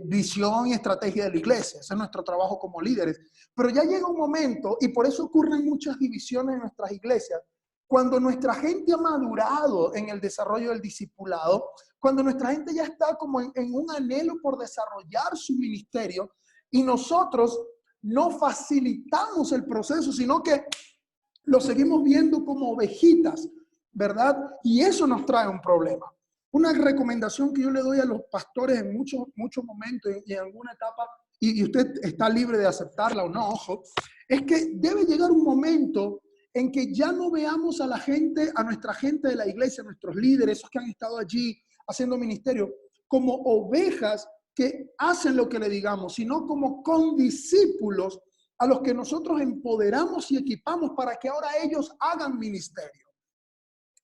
visión y estrategia de la iglesia. Ese es nuestro trabajo como líderes. Pero ya llega un momento, y por eso ocurren muchas divisiones en nuestras iglesias, cuando nuestra gente ha madurado en el desarrollo del discipulado, cuando nuestra gente ya está como en un anhelo por desarrollar su ministerio, y nosotros no facilitamos el proceso, sino que lo seguimos viendo como ovejitas, ¿verdad? Y eso nos trae un problema. Una recomendación que yo le doy a los pastores en muchos momentos y en alguna etapa, y usted está libre de aceptarla o no, ojo, es que debe llegar un momento en que ya no veamos a la gente, a nuestra gente de la iglesia, a nuestros líderes, esos que han estado allí haciendo ministerio, como ovejas que hacen lo que le digamos, sino como condiscípulos a los que nosotros empoderamos y equipamos para que ahora ellos hagan ministerio.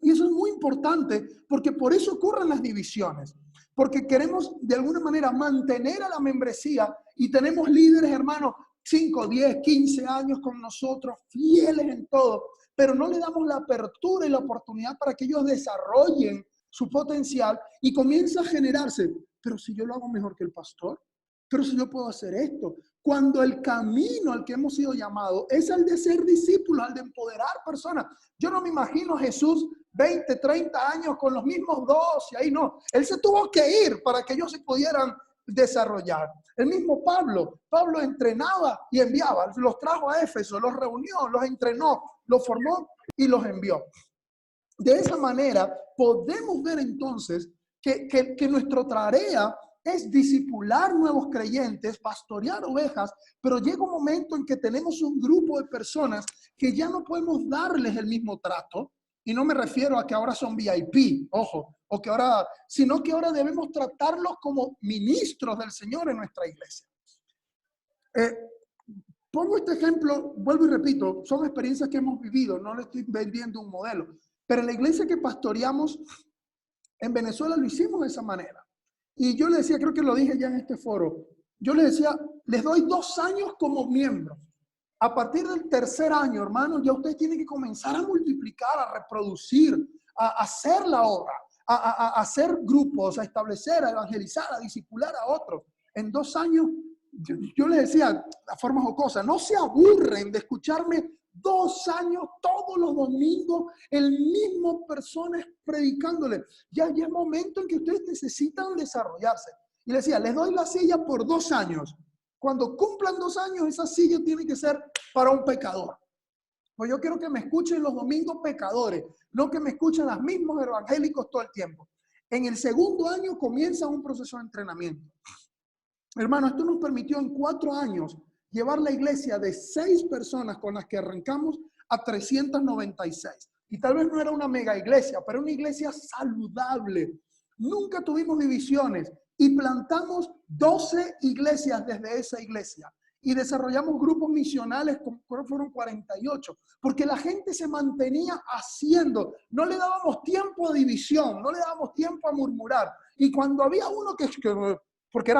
Y eso es muy importante porque por eso ocurren las divisiones, porque queremos de alguna manera mantener a la membresía y tenemos líderes, hermanos, 5, 10, 15 años con nosotros, fieles en todo, pero no le damos la apertura y la oportunidad para que ellos desarrollen su potencial y comienza a generarse. Pero si yo lo hago mejor que el pastor, pero si yo puedo hacer esto, cuando el camino al que hemos sido llamados es el de ser discípulos, al de empoderar personas. Yo no me imagino a Jesús 20, 30 años con los mismos 2 y ahí no. Él se tuvo que ir para que ellos se pudieran desarrollar. El mismo Pablo entrenaba y enviaba, los trajo a Éfeso, los reunió, los entrenó, los formó y los envió. De esa manera podemos ver entonces que nuestra tarea es discipular nuevos creyentes, pastorear ovejas, pero llega un momento en que tenemos un grupo de personas que ya no podemos darles el mismo trato, y no me refiero a que ahora son VIP, ojo, o que ahora, sino que ahora debemos tratarlos como ministros del Señor en nuestra iglesia. Pongo este ejemplo, vuelvo y repito, son experiencias que hemos vivido, no le estoy vendiendo un modelo, pero en la iglesia que pastoreamos en Venezuela lo hicimos de esa manera. Y yo le decía, creo que lo dije ya en este foro, yo le decía, les doy 2 años como miembros. A partir del 3er año, hermanos, ya ustedes tienen que comenzar a multiplicar, a reproducir, a hacer la obra, a hacer grupos, a establecer, a evangelizar, a discipular a otros. En 2 años, yo les decía, de forma jocosa, no se aburren de escucharme 2 años, todos los domingos, el mismo personas predicándole. Ya es momento en que ustedes necesitan desarrollarse. Y les decía, les doy la silla por 2 años. Cuando cumplan 2 años, esa silla tiene que ser para un pecador. Pues yo quiero que me escuchen los domingos pecadores, no que me escuchen los mismos evangélicos todo el tiempo. En el segundo año comienza un proceso de entrenamiento. Hermano, esto nos permitió en 4 años llevar la iglesia de 6 personas con las que arrancamos a 396. Y tal vez no era una mega iglesia, pero una iglesia saludable. Nunca tuvimos divisiones y plantamos 12 iglesias desde esa iglesia. Y desarrollamos grupos misionales, creo que fueron 48, porque la gente se mantenía haciendo. No le dábamos tiempo a división, no le dábamos tiempo a murmurar. Y cuando había uno porque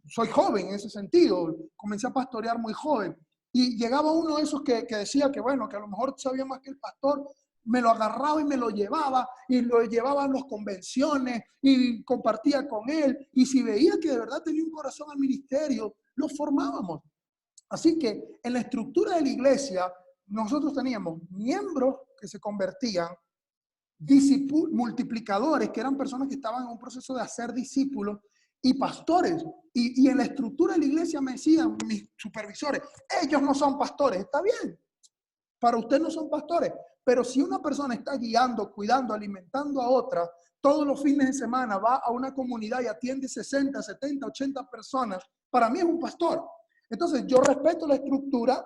soy joven en ese sentido, comencé a pastorear muy joven, y llegaba uno de esos que decía que bueno, que a lo mejor sabía más que el pastor, me lo agarraba y me lo llevaba a las convenciones y compartía con él, y si veía que de verdad tenía un corazón al ministerio, lo formábamos. Así que en la estructura de la iglesia nosotros teníamos miembros que se convertían, multiplicadores, que eran personas que estaban en un proceso de hacer discípulos, y pastores. Y en la estructura de la iglesia me decían mis supervisores, ellos no son pastores. Está bien, para usted no son pastores, pero si una persona está guiando, cuidando, alimentando a otra, todos los fines de semana va a una comunidad y atiende 60, 70, 80 personas, para mí es un pastor. Entonces yo respeto la estructura,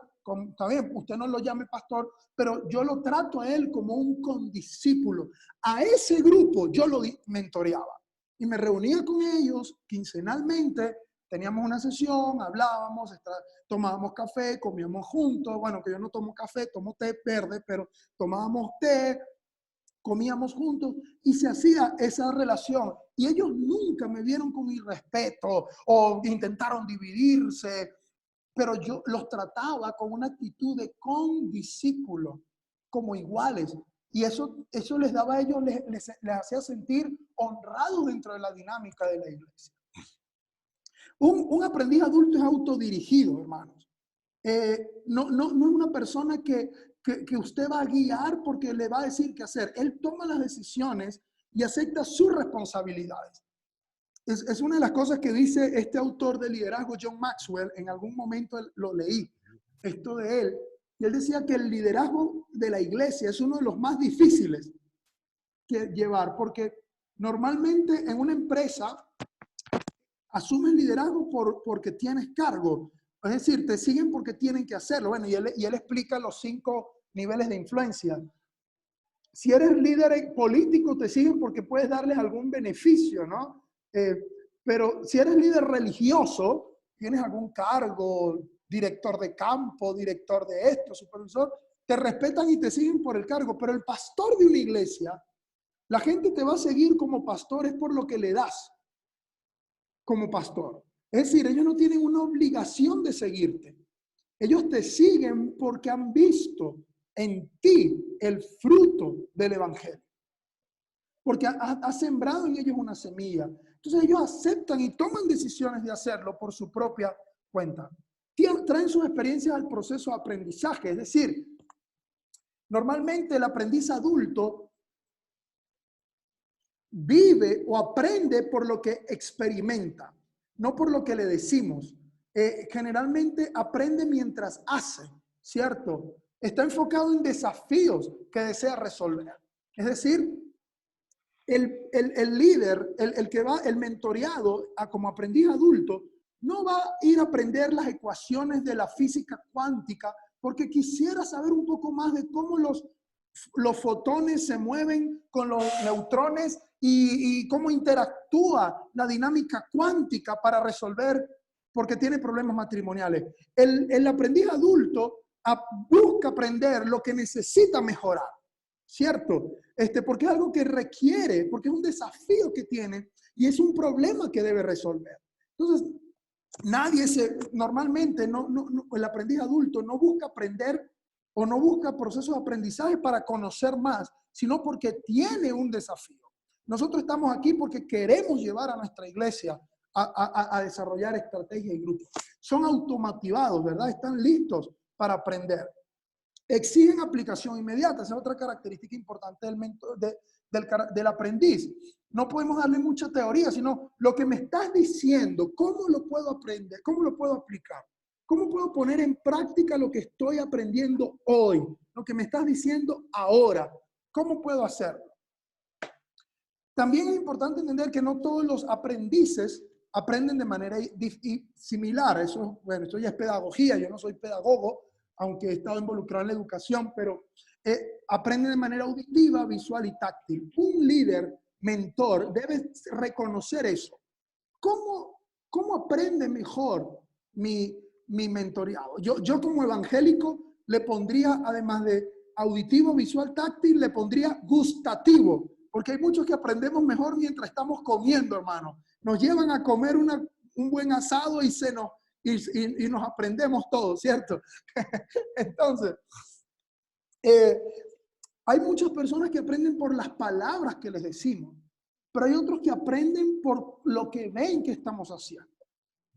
está bien, usted no lo llame pastor, pero yo lo trato a él como un condiscípulo. A ese grupo yo lo mentoreaba y me reunía con ellos quincenalmente. Teníamos una sesión, hablábamos, tomábamos café, comíamos juntos. Bueno, que yo no tomo café, tomo té verde, pero tomábamos té, comíamos juntos y se hacía esa relación. Y ellos nunca me vieron con irrespeto o intentaron dividirse, pero yo los trataba con una actitud de condiscípulo, como iguales. Y eso les daba a ellos, les hacía sentir honrados dentro de la dinámica de la iglesia. Un aprendiz adulto es autodirigido, hermanos. No es una persona que usted va a guiar porque le va a decir qué hacer. Él toma las decisiones y acepta sus responsabilidades. Es una de las cosas que dice este autor de liderazgo, John Maxwell. En algún momento lo leí, esto de él. Y él decía que el liderazgo de la iglesia es uno de los más difíciles que llevar, porque normalmente en una empresa asumes liderazgo porque tienes cargo. Es decir, te siguen porque tienen que hacerlo. Bueno, y él explica los 5 niveles de influencia. Si eres líder político, te siguen porque puedes darles algún beneficio, ¿no? Pero si eres líder religioso, tienes algún cargo, director de campo, director de esto, supervisor, te respetan y te siguen por el cargo. Pero el pastor de una iglesia, la gente te va a seguir como pastor es por lo que le das como pastor. Es decir, ellos no tienen una obligación de seguirte. Ellos te siguen porque han visto en ti el fruto del evangelio. Porque has sembrado en ellos una semilla. Entonces ellos aceptan y toman decisiones de hacerlo por su propia cuenta. Traen sus experiencias al proceso de aprendizaje. Es decir, normalmente el aprendiz adulto vive o aprende por lo que experimenta, no por lo que le decimos. Generalmente aprende mientras hace, ¿cierto? Está enfocado en desafíos que desea resolver. Es decir, el líder, el mentoreado como aprendiz adulto, no va a ir a aprender las ecuaciones de la física cuántica porque quisiera saber un poco más de cómo los fotones se mueven con los neutrones y cómo interactúa la dinámica cuántica para resolver, porque tiene problemas matrimoniales. El aprendiz adulto busca aprender lo que necesita mejorar, ¿cierto? Porque es algo que requiere, porque es un desafío que tiene y es un problema que debe resolver. Entonces, normalmente el aprendiz adulto no busca aprender o no busca procesos de aprendizaje para conocer más, sino porque tiene un desafío. Nosotros estamos aquí porque queremos llevar a nuestra iglesia a desarrollar estrategias y grupos. Son automatizados, ¿verdad? Están listos para aprender. Exigen aplicación inmediata. Esa es otra característica importante del aprendiz. No podemos darle mucha teoría, sino lo que me estás diciendo, ¿cómo lo puedo aprender? ¿Cómo lo puedo aplicar? ¿Cómo puedo poner en práctica lo que estoy aprendiendo hoy? Lo que me estás diciendo ahora. ¿Cómo puedo hacerlo? También es importante entender que no todos los aprendices aprenden de manera similar. Eso, bueno, eso ya es pedagogía. Yo no soy pedagogo, aunque he estado involucrado en la educación, pero aprenden de manera auditiva, visual y táctil. Un líder, mentor, debe reconocer eso. ¿Cómo aprende mejor mi mentoreado? Yo como evangélico le pondría, además de auditivo, visual, táctil, le pondría gustativo, porque hay muchos que aprendemos mejor mientras estamos comiendo, hermano. Nos llevan a comer un buen asado y nos aprendemos todo, ¿cierto? Entonces, hay muchas personas que aprenden por las palabras que les decimos, pero hay otros que aprenden por lo que ven que estamos haciendo.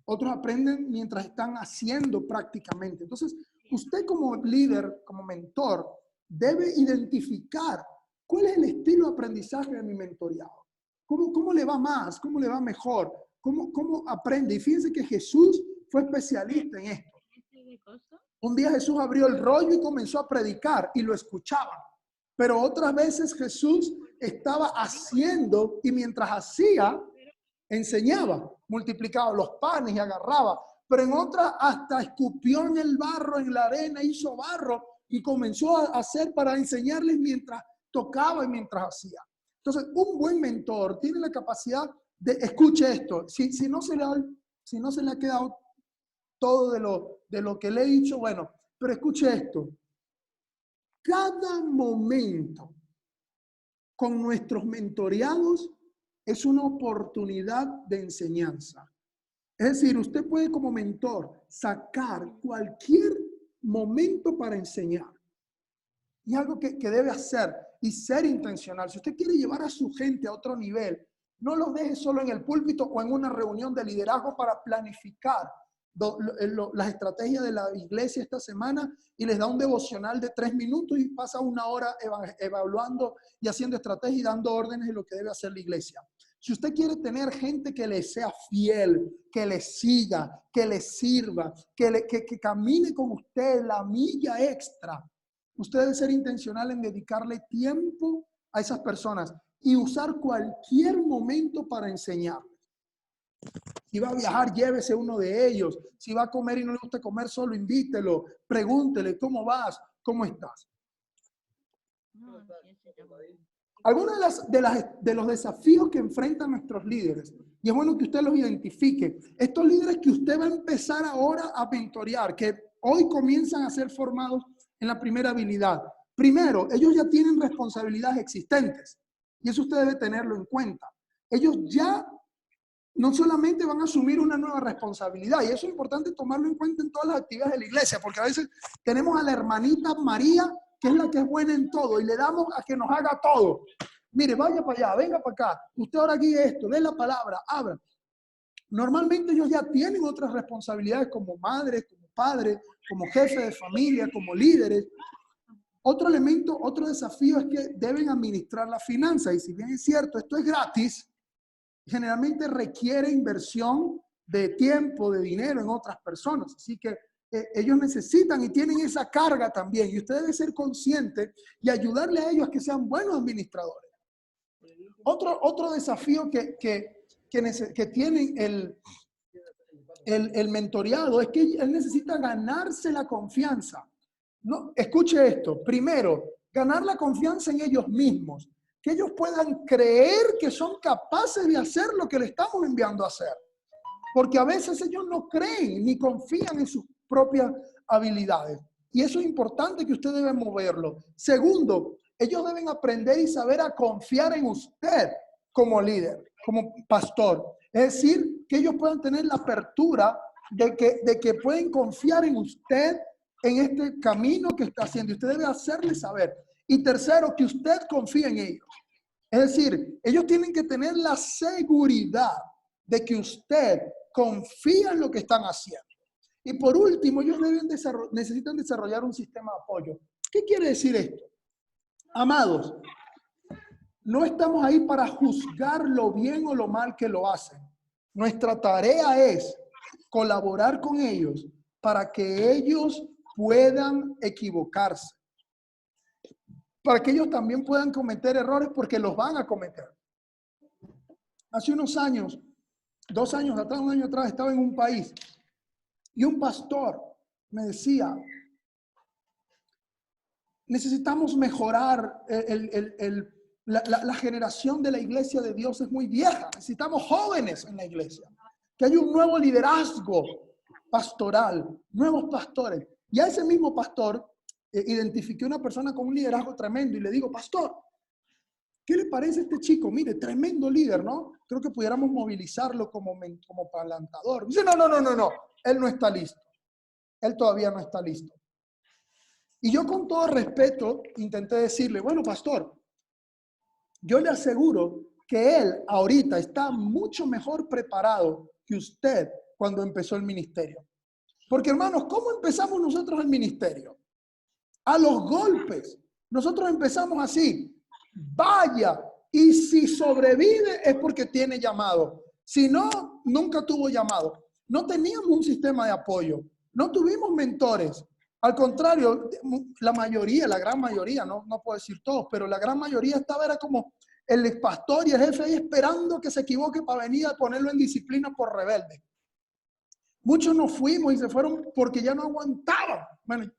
Otros aprenden mientras están haciendo prácticamente. Entonces, usted como líder, como mentor, debe identificar cuál es el estilo de aprendizaje de mi mentoreado. ¿Cómo le va más? ¿Cómo le va mejor? ¿Cómo aprende? Y fíjense que Jesús fue especialista en esto. Un día Jesús abrió el rollo y comenzó a predicar y lo escuchaban. Pero otras veces Jesús estaba haciendo y mientras hacía, enseñaba, multiplicaba los panes y agarraba. Pero en otras hasta escupió en el barro, en la arena, hizo barro y comenzó a hacer para enseñarles mientras tocaba y mientras hacía. Entonces, un buen mentor tiene la capacidad de, escuche esto, si no se le ha quedado todo de lo que le he dicho, bueno, pero escuche esto. Cada momento con nuestros mentoreados es una oportunidad de enseñanza. Es decir, usted puede como mentor sacar cualquier momento para enseñar. Y algo que debe hacer y ser intencional. Si usted quiere llevar a su gente a otro nivel, no los deje solo en el púlpito o en una reunión de liderazgo para planificar las estrategias de la iglesia esta semana y les da un devocional de 3 minutos y pasa 1 hora evaluando y haciendo estrategias y dando órdenes de lo que debe hacer la iglesia. Si usted quiere tener gente que le sea fiel, que le siga, que le sirva, que camine con usted la milla extra, usted debe ser intencional en dedicarle tiempo a esas personas y usar cualquier momento para enseñarles. Si va a viajar, llévese uno de ellos. Si va a comer y no le gusta comer solo, invítelo. Pregúntele, ¿cómo vas? ¿Cómo estás? Algunos de los desafíos que enfrentan nuestros líderes, y es bueno que usted los identifique, estos líderes que usted va a empezar ahora a mentorear, que hoy comienzan a ser formados en la primera habilidad. Primero, ellos ya tienen responsabilidades existentes, y eso usted debe tenerlo en cuenta. Ellos ya no solamente van a asumir una nueva responsabilidad, y eso es importante tomarlo en cuenta en todas las actividades de la iglesia, porque a veces tenemos a la hermanita María, que es la que es buena en todo, y le damos a que nos haga todo. Mire, vaya para allá, venga para acá, usted ahora guíe esto, dé la palabra, abra. Normalmente ellos ya tienen otras responsabilidades como madres, como padres, como jefes de familia, como líderes. Otro elemento, otro desafío es que deben administrar la finanza, y si bien es cierto, esto es gratis, generalmente requiere inversión de tiempo, de dinero en otras personas. Así que ellos necesitan y tienen esa carga también. Y usted debe ser consciente y ayudarle a ellos a que sean buenos administradores. Otro desafío que tienen el mentoreado es que él necesita ganarse la confianza. No, escuche esto. Primero, ganar la confianza en ellos mismos. Que ellos puedan creer que son capaces de hacer lo que le estamos enviando a hacer. Porque a veces ellos no creen ni confían en sus propias habilidades. Y eso es importante que usted debe moverlo. Segundo, ellos deben aprender y saber a confiar en usted como líder, como pastor. Es decir, que ellos puedan tener la apertura de que pueden confiar en usted en este camino que está haciendo. Usted debe hacerles saber. Y tercero, que usted confíe en ellos. Es decir, ellos tienen que tener la seguridad de que usted confía en lo que están haciendo. Y por último, ellos necesitan desarrollar un sistema de apoyo. ¿Qué quiere decir esto? Amados, no estamos ahí para juzgar lo bien o lo mal que lo hacen. Nuestra tarea es colaborar con ellos para que ellos puedan equivocarse, para que ellos también puedan cometer errores, porque los van a cometer. Hace unos años, 2 años atrás, 1 año atrás, estaba en un país y un pastor me decía, necesitamos mejorar la generación de la iglesia de Dios es muy vieja. Necesitamos jóvenes en la iglesia. Que haya un nuevo liderazgo pastoral, nuevos pastores. Y a ese mismo pastor identifiqué una persona con un liderazgo tremendo y le digo, pastor, ¿qué le parece a este chico? Mire, tremendo líder, ¿no? Creo que pudiéramos movilizarlo como palantador. Dice, no. Él no está listo. Él todavía no está listo. Y yo con todo respeto intenté decirle, bueno, pastor, yo le aseguro que él ahorita está mucho mejor preparado que usted cuando empezó el ministerio. Porque hermanos, ¿cómo empezamos nosotros el ministerio? A los golpes. Nosotros empezamos así. Vaya, y si sobrevive es porque tiene llamado. Si no, nunca tuvo llamado. No teníamos un sistema de apoyo. No tuvimos mentores. Al contrario, la mayoría, la gran mayoría, no puedo decir todos, pero la gran mayoría era como el pastor y el jefe ahí esperando que se equivoque para venir a ponerlo en disciplina por rebelde. Muchos nos fuimos y se fueron porque ya no aguantaban. Bueno,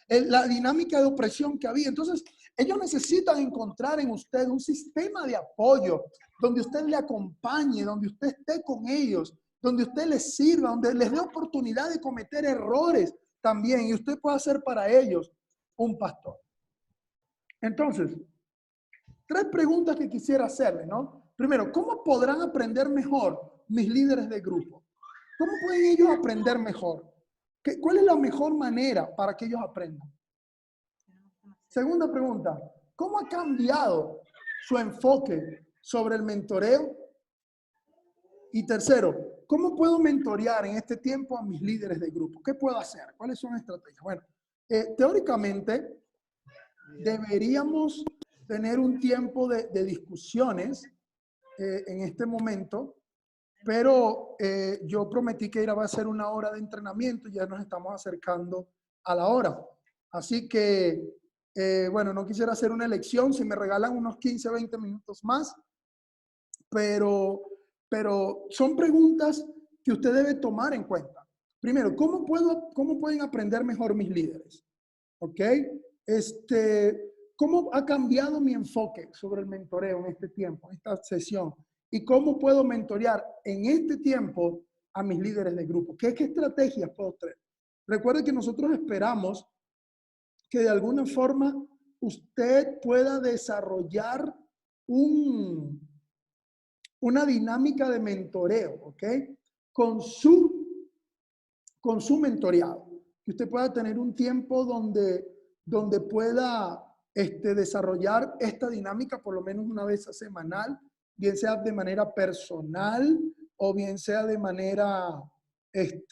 la dinámica de opresión que había. Entonces, ellos necesitan encontrar en usted un sistema de apoyo donde usted le acompañe, donde usted esté con ellos, donde usted les sirva, donde les dé oportunidad de cometer errores también y usted pueda ser para ellos un pastor. Entonces, 3 preguntas que quisiera hacerle, ¿no? Primero, ¿cómo podrán aprender mejor mis líderes de grupo? ¿Cómo pueden ellos aprender mejor? ¿Cuál es la mejor manera para que ellos aprendan? Segunda pregunta, ¿cómo ha cambiado su enfoque sobre el mentoreo? Y tercero, ¿cómo puedo mentorear en este tiempo a mis líderes de grupo? ¿Qué puedo hacer? ¿Cuáles son las estrategias? Bueno, teóricamente deberíamos tener un tiempo de discusiones en este momento, pero yo prometí que va a ser 1 hora de entrenamiento y ya nos estamos acercando a la hora. Así que, bueno, no quisiera hacer una elección, si me regalan unos 15, 20 minutos más, pero son preguntas que usted debe tomar en cuenta. Primero, ¿cómo pueden aprender mejor mis líderes? ¿Ok? ¿Cómo ha cambiado mi enfoque sobre el mentoreo en este tiempo, en esta sesión? ¿Y cómo puedo mentorear en este tiempo a mis líderes de grupo? ¿Qué estrategias puedo tener? Recuerde que nosotros esperamos que de alguna forma usted pueda desarrollar una dinámica de mentoreo, ¿ok? Con su mentoreado. Que usted pueda tener un tiempo donde pueda desarrollar esta dinámica por lo menos 1 vez semanal, bien sea de manera personal o bien sea de manera en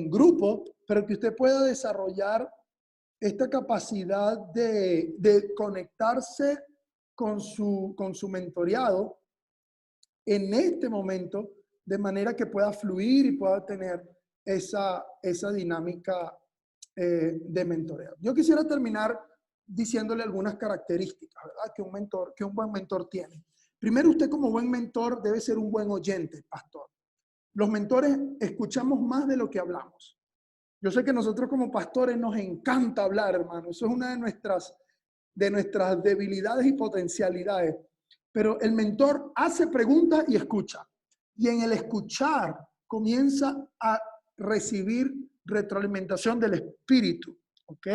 grupo, pero que usted pueda desarrollar esta capacidad de conectarse con su mentoreado en este momento, de manera que pueda fluir y pueda tener esa dinámica de mentoreo. Yo quisiera terminar diciéndole algunas características, ¿verdad? Que un buen mentor tiene. Primero, usted como buen mentor debe ser un buen oyente, pastor. Los mentores escuchamos más de lo que hablamos. Yo sé que nosotros como pastores nos encanta hablar, hermano. Eso es una de nuestras debilidades y potencialidades. Pero el mentor hace preguntas y escucha. Y en el escuchar comienza a recibir retroalimentación del espíritu. ¿Ok?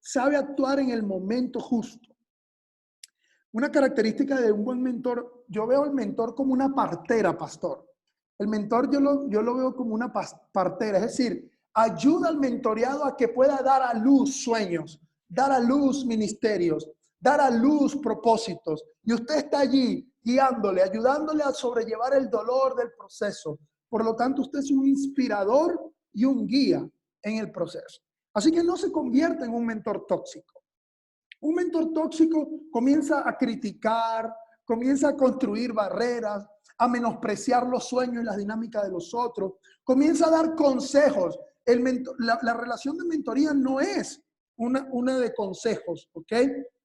Sabe actuar en el momento justo. Una característica de un buen mentor, yo veo al mentor como una partera, pastor. El mentor yo lo veo como una partera, es decir, ayuda al mentoreado a que pueda dar a luz sueños, dar a luz ministerios, dar a luz propósitos. Y usted está allí guiándole, ayudándole a sobrellevar el dolor del proceso. Por lo tanto, usted es un inspirador y un guía en el proceso. Así que no se convierta en un mentor tóxico. Un mentor tóxico comienza a criticar, comienza a construir barreras, a menospreciar los sueños y las dinámicas de los otros. Comienza a dar consejos. La relación de mentoría no es una de consejos, ¿ok?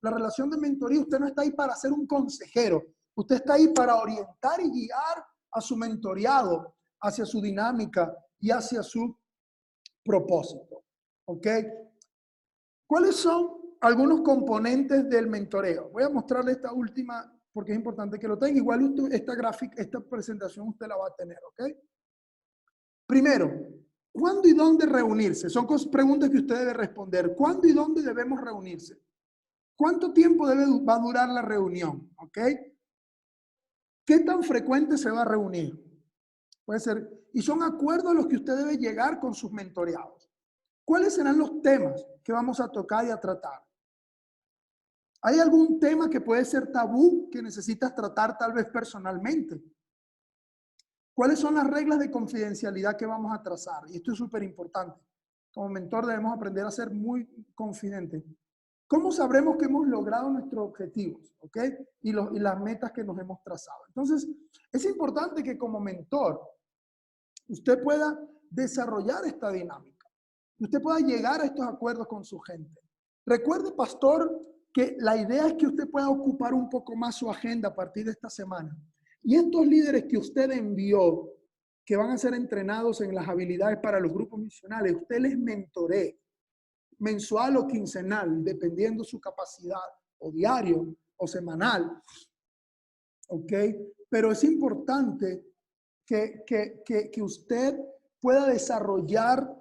La relación de mentoría, usted no está ahí para ser un consejero. Usted está ahí para orientar y guiar a su mentoreado hacia su dinámica y hacia su propósito, ¿ok? ¿Cuáles son algunos componentes del mentoreo? Voy a mostrarle esta última porque es importante que lo tenga. Igual esta presentación usted la va a tener, ¿ok? Primero, ¿cuándo y dónde reunirse? Son preguntas que usted debe responder. ¿Cuándo y dónde debemos reunirse? ¿Cuánto tiempo va a durar la reunión? ¿Ok? ¿Qué tan frecuente se va a reunir? Puede ser. Y son acuerdos a los que usted debe llegar con sus mentoreados. ¿Cuáles serán los temas que vamos a tocar y a tratar? ¿Hay algún tema que puede ser tabú que necesitas tratar tal vez personalmente? ¿Cuáles son las reglas de confidencialidad que vamos a trazar? Y esto es súper importante. Como mentor debemos aprender a ser muy confidentes. ¿Cómo sabremos que hemos logrado nuestros objetivos? ¿Ok? Y las metas que nos hemos trazado. Entonces, es importante que como mentor usted pueda desarrollar esta dinámica. Usted pueda llegar a estos acuerdos con su gente. Recuerde, pastor, que la idea es que usted pueda ocupar un poco más su agenda a partir de esta semana. Y estos líderes que usted envió, que van a ser entrenados en las habilidades para los grupos misionales, usted les mentoree, mensual o quincenal, dependiendo su capacidad, o diario o semanal. ¿Ok? Pero es importante que usted pueda desarrollar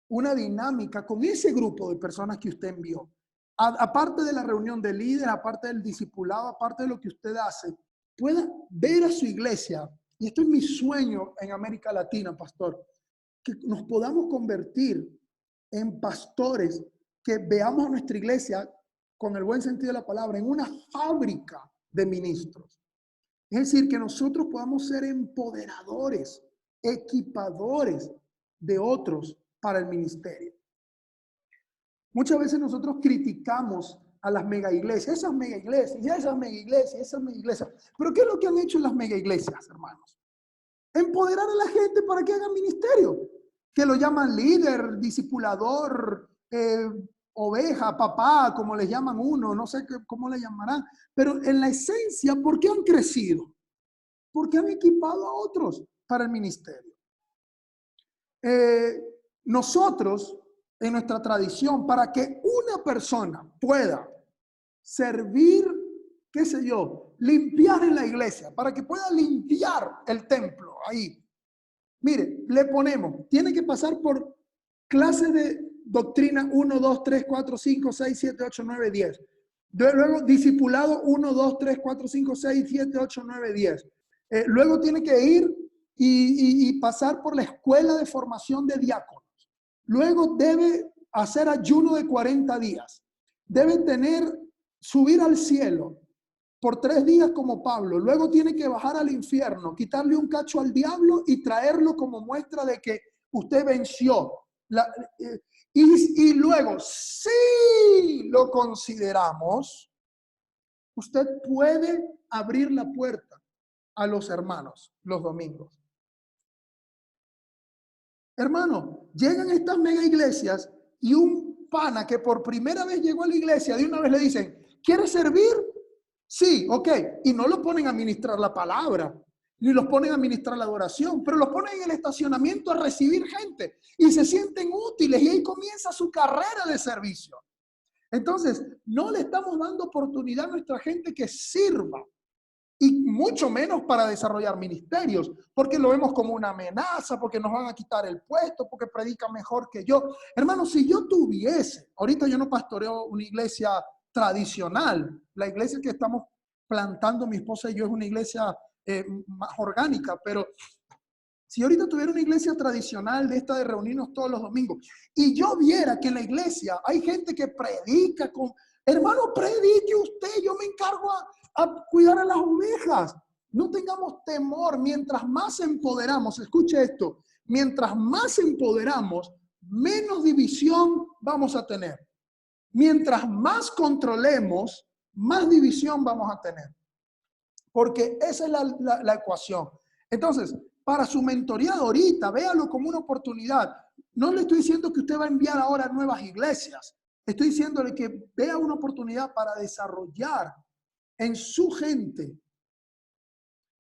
una dinámica con ese grupo de personas que usted envió. Aparte de la reunión de líderes, aparte del discipulado, aparte de lo que usted hace, pueda ver a su iglesia, y esto es mi sueño en América Latina, pastor, que nos podamos convertir en pastores, que veamos a nuestra iglesia, con el buen sentido de la palabra, en una fábrica de ministros. Es decir, que nosotros podamos ser empoderadores, equipadores de otros para el ministerio. Muchas veces nosotros criticamos a las mega iglesias, esas mega iglesias, esas mega iglesias, esas mega iglesias. Pero ¿qué es lo que han hecho las mega iglesias, hermanos? Empoderar a la gente para que hagan ministerio, que lo llaman líder, discipulador, oveja, papá, como les llaman uno, no sé cómo le llamarán. Pero en la esencia, ¿por qué han crecido? Porque han equipado a otros para el ministerio. Nosotros, en nuestra tradición, para que una persona pueda servir, qué sé yo, limpiar en la iglesia, para que pueda limpiar el templo ahí. Mire, le ponemos, tiene que pasar por clases de doctrina 1, 2, 3, 4, 5, 6, 7, 8, 9, 10. Luego discipulado 1, 2, 3, 4, 5, 6, 7, 8, 9, 10. Luego tiene que ir y pasar por la escuela de formación de diáconos. Luego debe hacer ayuno de 40 días. Debe subir al cielo por 3 días como Pablo. Luego tiene que bajar al infierno, quitarle un cacho al diablo y traerlo como muestra de que usted venció. Y luego, si lo consideramos, usted puede abrir la puerta a los hermanos los domingos. Hermano, llegan estas mega iglesias y un pana que por primera vez llegó a la iglesia, de una vez le dicen, ¿quieres servir? Sí, ok. Y no lo ponen a ministrar la palabra, ni los ponen a ministrar la adoración, pero los ponen en el estacionamiento a recibir gente y se sienten útiles y ahí comienza su carrera de servicio. Entonces, no le estamos dando oportunidad a nuestra gente que sirva. Y mucho menos para desarrollar ministerios, porque lo vemos como una amenaza, porque nos van a quitar el puesto, porque predica mejor que yo. Hermano, si yo tuviese, ahorita yo no pastoreo una iglesia tradicional, la iglesia que estamos plantando mi esposa y yo es una iglesia más orgánica, pero si ahorita tuviera una iglesia tradicional de esta de reunirnos todos los domingos, y yo viera que en la iglesia hay gente que predica con, hermano, predique usted, yo me encargo a cuidar a las ovejas. No tengamos temor. Mientras más empoderamos, escuche esto, mientras más empoderamos, menos división vamos a tener. Mientras más controlemos, más división vamos a tener. porque esa es la ecuación. Entonces, para su mentoría de ahorita, véalo como una oportunidad. No le estoy diciendo que usted va a enviar ahora a nuevas iglesias. Estoy diciéndole que vea una oportunidad para desarrollar en su gente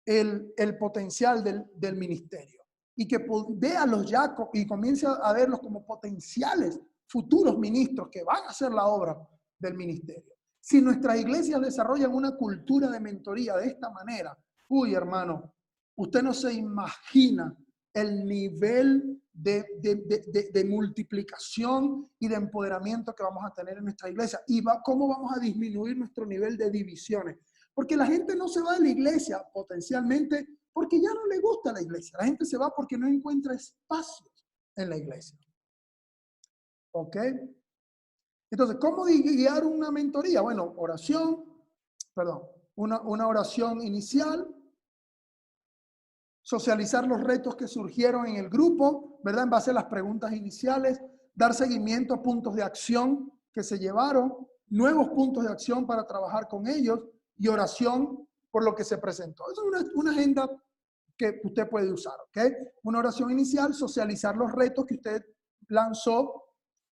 el potencial del ministerio. Y que véalos ya y comience a verlos como potenciales futuros ministros que van a hacer la obra del ministerio. Si nuestras iglesias desarrollan una cultura de mentoría de esta manera, uy, hermano, usted no se imagina el nivel de multiplicación y de empoderamiento que vamos a tener en nuestra iglesia y cómo vamos a disminuir nuestro nivel de divisiones. Porque la gente no se va de la iglesia potencialmente porque ya no le gusta la iglesia. La gente se va porque no encuentra espacios en la iglesia. ¿Ok? Entonces, ¿cómo guiar una mentoría? Bueno, una oración inicial, socializar los retos que surgieron en el grupo, ¿verdad? En base a las preguntas iniciales, dar seguimiento a puntos de acción que se llevaron, nuevos puntos de acción para trabajar con ellos y oración por lo que se presentó. Esa es una agenda que usted puede usar, ¿ok? Una oración inicial, socializar los retos que usted lanzó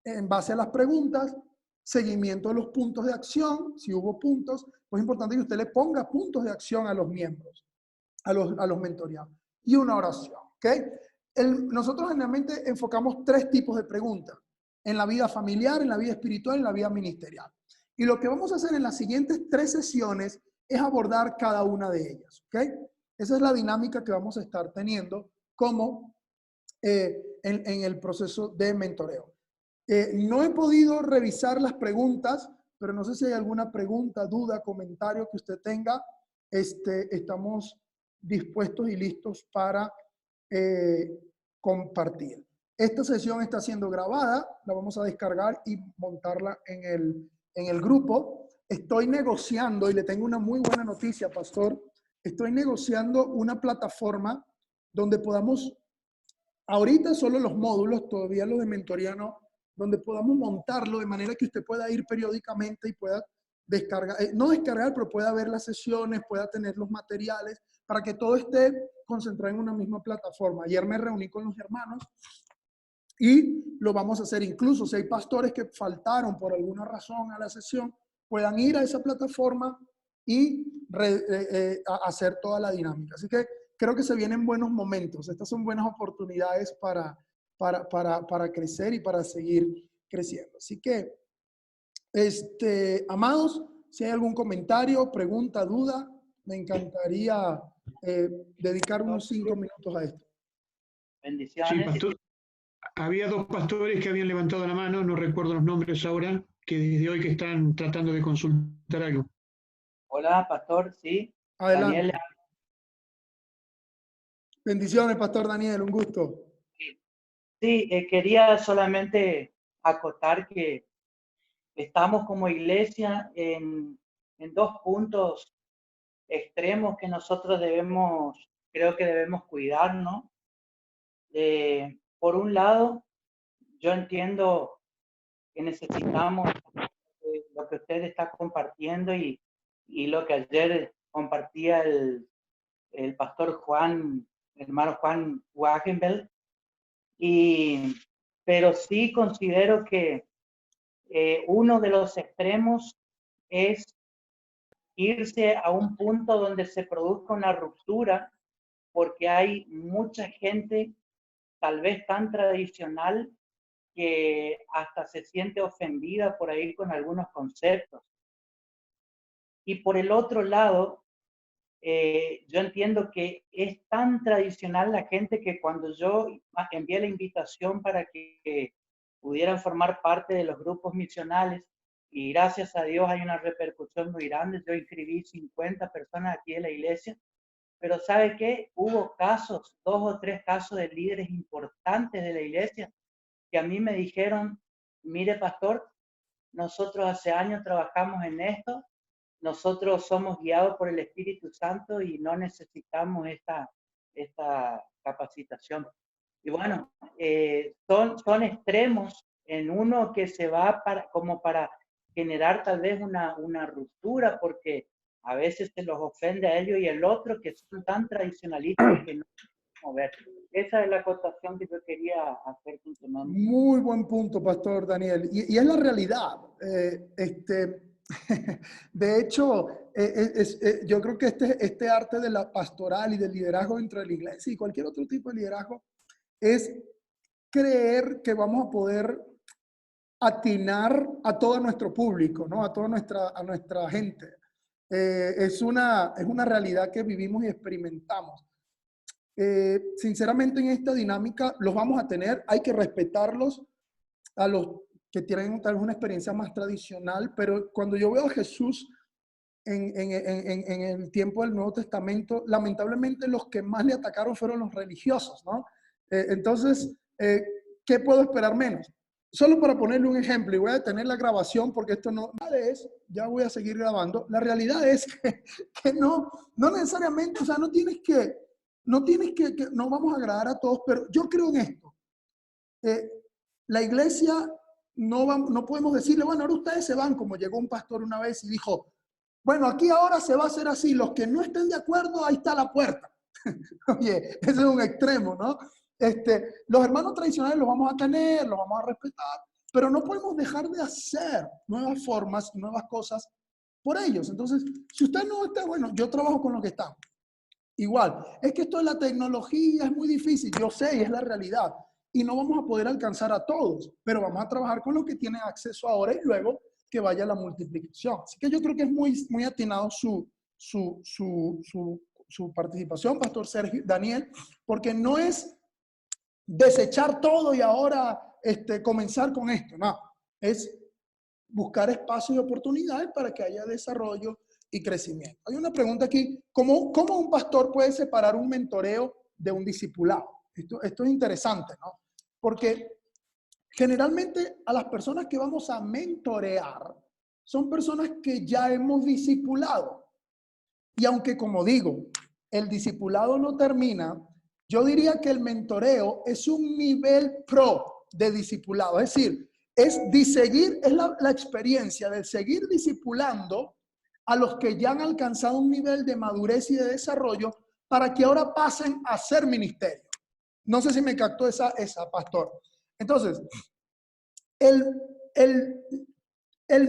en base a las preguntas, seguimiento de los puntos de acción, si hubo puntos, pues es importante que usted le ponga puntos de acción a los miembros, a los mentoreados, y una oración, ¿ok? Nosotros generalmente enfocamos 3 tipos de preguntas, en la vida familiar, en la vida espiritual y en la vida ministerial. Y lo que vamos a hacer en las siguientes 3 sesiones es abordar cada una de ellas, ¿ok? Esa es la dinámica que vamos a estar teniendo como en el proceso de mentoreo. No he podido revisar las preguntas, pero no sé si hay alguna pregunta, duda, comentario que usted tenga. Estamos dispuestos y listos para compartir. Esta sesión está siendo grabada, la vamos a descargar y montarla en el grupo. Estoy negociando, y le tengo una muy buena noticia, pastor. Estoy negociando una plataforma donde podamos, ahorita solo los módulos, todavía los de mentoría no, donde podamos montarlo de manera que usted pueda ir periódicamente y pueda descargar, no descargar, pero pueda ver las sesiones, pueda tener los materiales, para que todo esté concentrado en una misma plataforma. Ayer me reuní con los hermanos y lo vamos a hacer. Incluso si hay pastores que faltaron por alguna razón a la sesión, puedan ir a esa plataforma y hacer toda la dinámica. Así que creo que se vienen buenos momentos. Estas son buenas oportunidades para crecer y para seguir creciendo. Así que, amados, si hay algún comentario, pregunta, duda, me encantaría dedicar unos 5 minutos a esto. Bendiciones. Sí, pastor. Había 2 pastores que habían levantado la mano, no recuerdo los nombres ahora, que desde hoy que están tratando de consultar algo. Hola, pastor, sí. Adelante. Daniel. Bendiciones, pastor Daniel, un gusto. Sí, quería solamente acotar que estamos como iglesia en 2 puntos extremos que nosotros creo que debemos cuidarnos. Por un lado, yo entiendo que necesitamos lo que usted está compartiendo y lo que ayer compartía el pastor Juan, hermano Juan Wagenbell, pero sí considero que uno de los extremos es irse a un punto donde se produzca una ruptura, porque hay mucha gente, tal vez tan tradicional, que hasta se siente ofendida por ahí con algunos conceptos. Y por el otro lado, yo entiendo que es tan tradicional la gente que cuando yo envié la invitación para que pudieran formar parte de los grupos misionales, y gracias a Dios hay una repercusión muy grande, yo inscribí 50 personas aquí en la iglesia, pero ¿sabe qué? Hubo 2 o 3 casos de líderes importantes de la iglesia que a mí me dijeron, mire pastor, nosotros hace años trabajamos en esto, nosotros somos guiados por el Espíritu Santo y no necesitamos esta capacitación. Y bueno, son extremos en uno que se va como para generar tal vez una ruptura, porque a veces se los ofende a ellos y el otro que son tan tradicionalistas que no quieren mover. Esa es la acotación que yo quería hacer con tu nombre. Muy buen punto, Pastor Daniel. Y es la realidad. De hecho, yo creo que este arte de la pastoral y del liderazgo dentro de la iglesia y cualquier otro tipo de liderazgo es creer que vamos a poder atinar a todo nuestro público, ¿no? A toda nuestra gente. Es una realidad que vivimos y experimentamos. Sinceramente, en esta dinámica los vamos a tener, hay que respetarlos a los que tienen tal vez una experiencia más tradicional, pero cuando yo veo a Jesús en el tiempo del Nuevo Testamento, lamentablemente los que más le atacaron fueron los religiosos, ¿no? Entonces, ¿qué puedo esperar menos? Solo para ponerle un ejemplo, y voy a detener la grabación porque esto no es, ya voy a seguir grabando. La realidad es que no necesariamente, o sea, no vamos a agradar a todos, pero yo creo en esto. La iglesia no podemos decirle, bueno, ahora ustedes se van, como llegó un pastor una vez y dijo, bueno, aquí ahora se va a hacer así, los que no estén de acuerdo, ahí está la puerta. Oye, ese es un extremo, ¿no? Los hermanos tradicionales los vamos a tener, los vamos a respetar, pero no podemos dejar de hacer nuevas formas, nuevas cosas por ellos. Entonces, si usted no está, bueno, yo trabajo con lo que está. Igual, es que esto de la tecnología es muy difícil, yo sé, y es la realidad. Y no vamos a poder alcanzar a todos, pero vamos a trabajar con los que tienen acceso ahora y luego que vaya la multiplicación. Así que yo creo que es muy atinado su participación, Pastor Sergio Daniel, porque no es desechar todo y ahora comenzar con esto, no, es buscar espacios y oportunidades para que haya desarrollo y crecimiento. Hay una pregunta aquí, ¿cómo un pastor puede separar un mentoreo de un discipulado? Esto es interesante, ¿no? Porque generalmente a las personas que vamos a mentorear son personas que ya hemos discipulado. Y aunque, como digo, el discipulado no termina, yo diría que el mentoreo es un nivel pro de discipulado. Es decir, es la experiencia de seguir discipulando a los que ya han alcanzado un nivel de madurez y de desarrollo para que ahora pasen a ser ministerio. No sé si me captó esa pastor. Entonces, el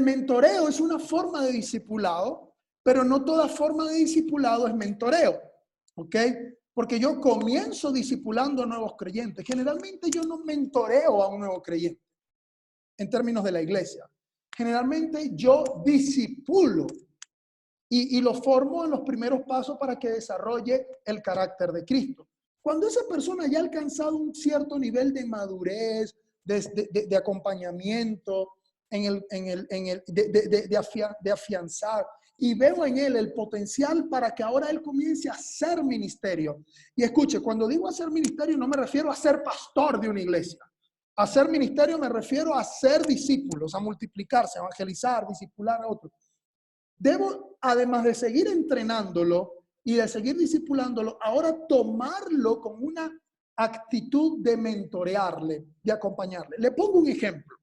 mentoreo es una forma de discipulado, pero no toda forma de discipulado es mentoreo, ¿ok? Porque yo comienzo discipulando a nuevos creyentes. Generalmente yo no mentoreo a un nuevo creyente en términos de la iglesia. Generalmente yo discipulo y lo formo en los primeros pasos para que desarrolle el carácter de Cristo. Cuando esa persona ya ha alcanzado un cierto nivel de madurez, de acompañamiento, de afianzar, y veo en él el potencial para que ahora él comience a hacer ministerio. Y escuche, cuando digo hacer ministerio no me refiero a ser pastor de una iglesia. A hacer ministerio me refiero a ser discípulos, a multiplicarse, a evangelizar, discipular a otros. Debo, además de seguir entrenándolo y de seguir discipulándolo, ahora tomarlo con una actitud de mentorearle, de acompañarle. Le pongo un ejemplo.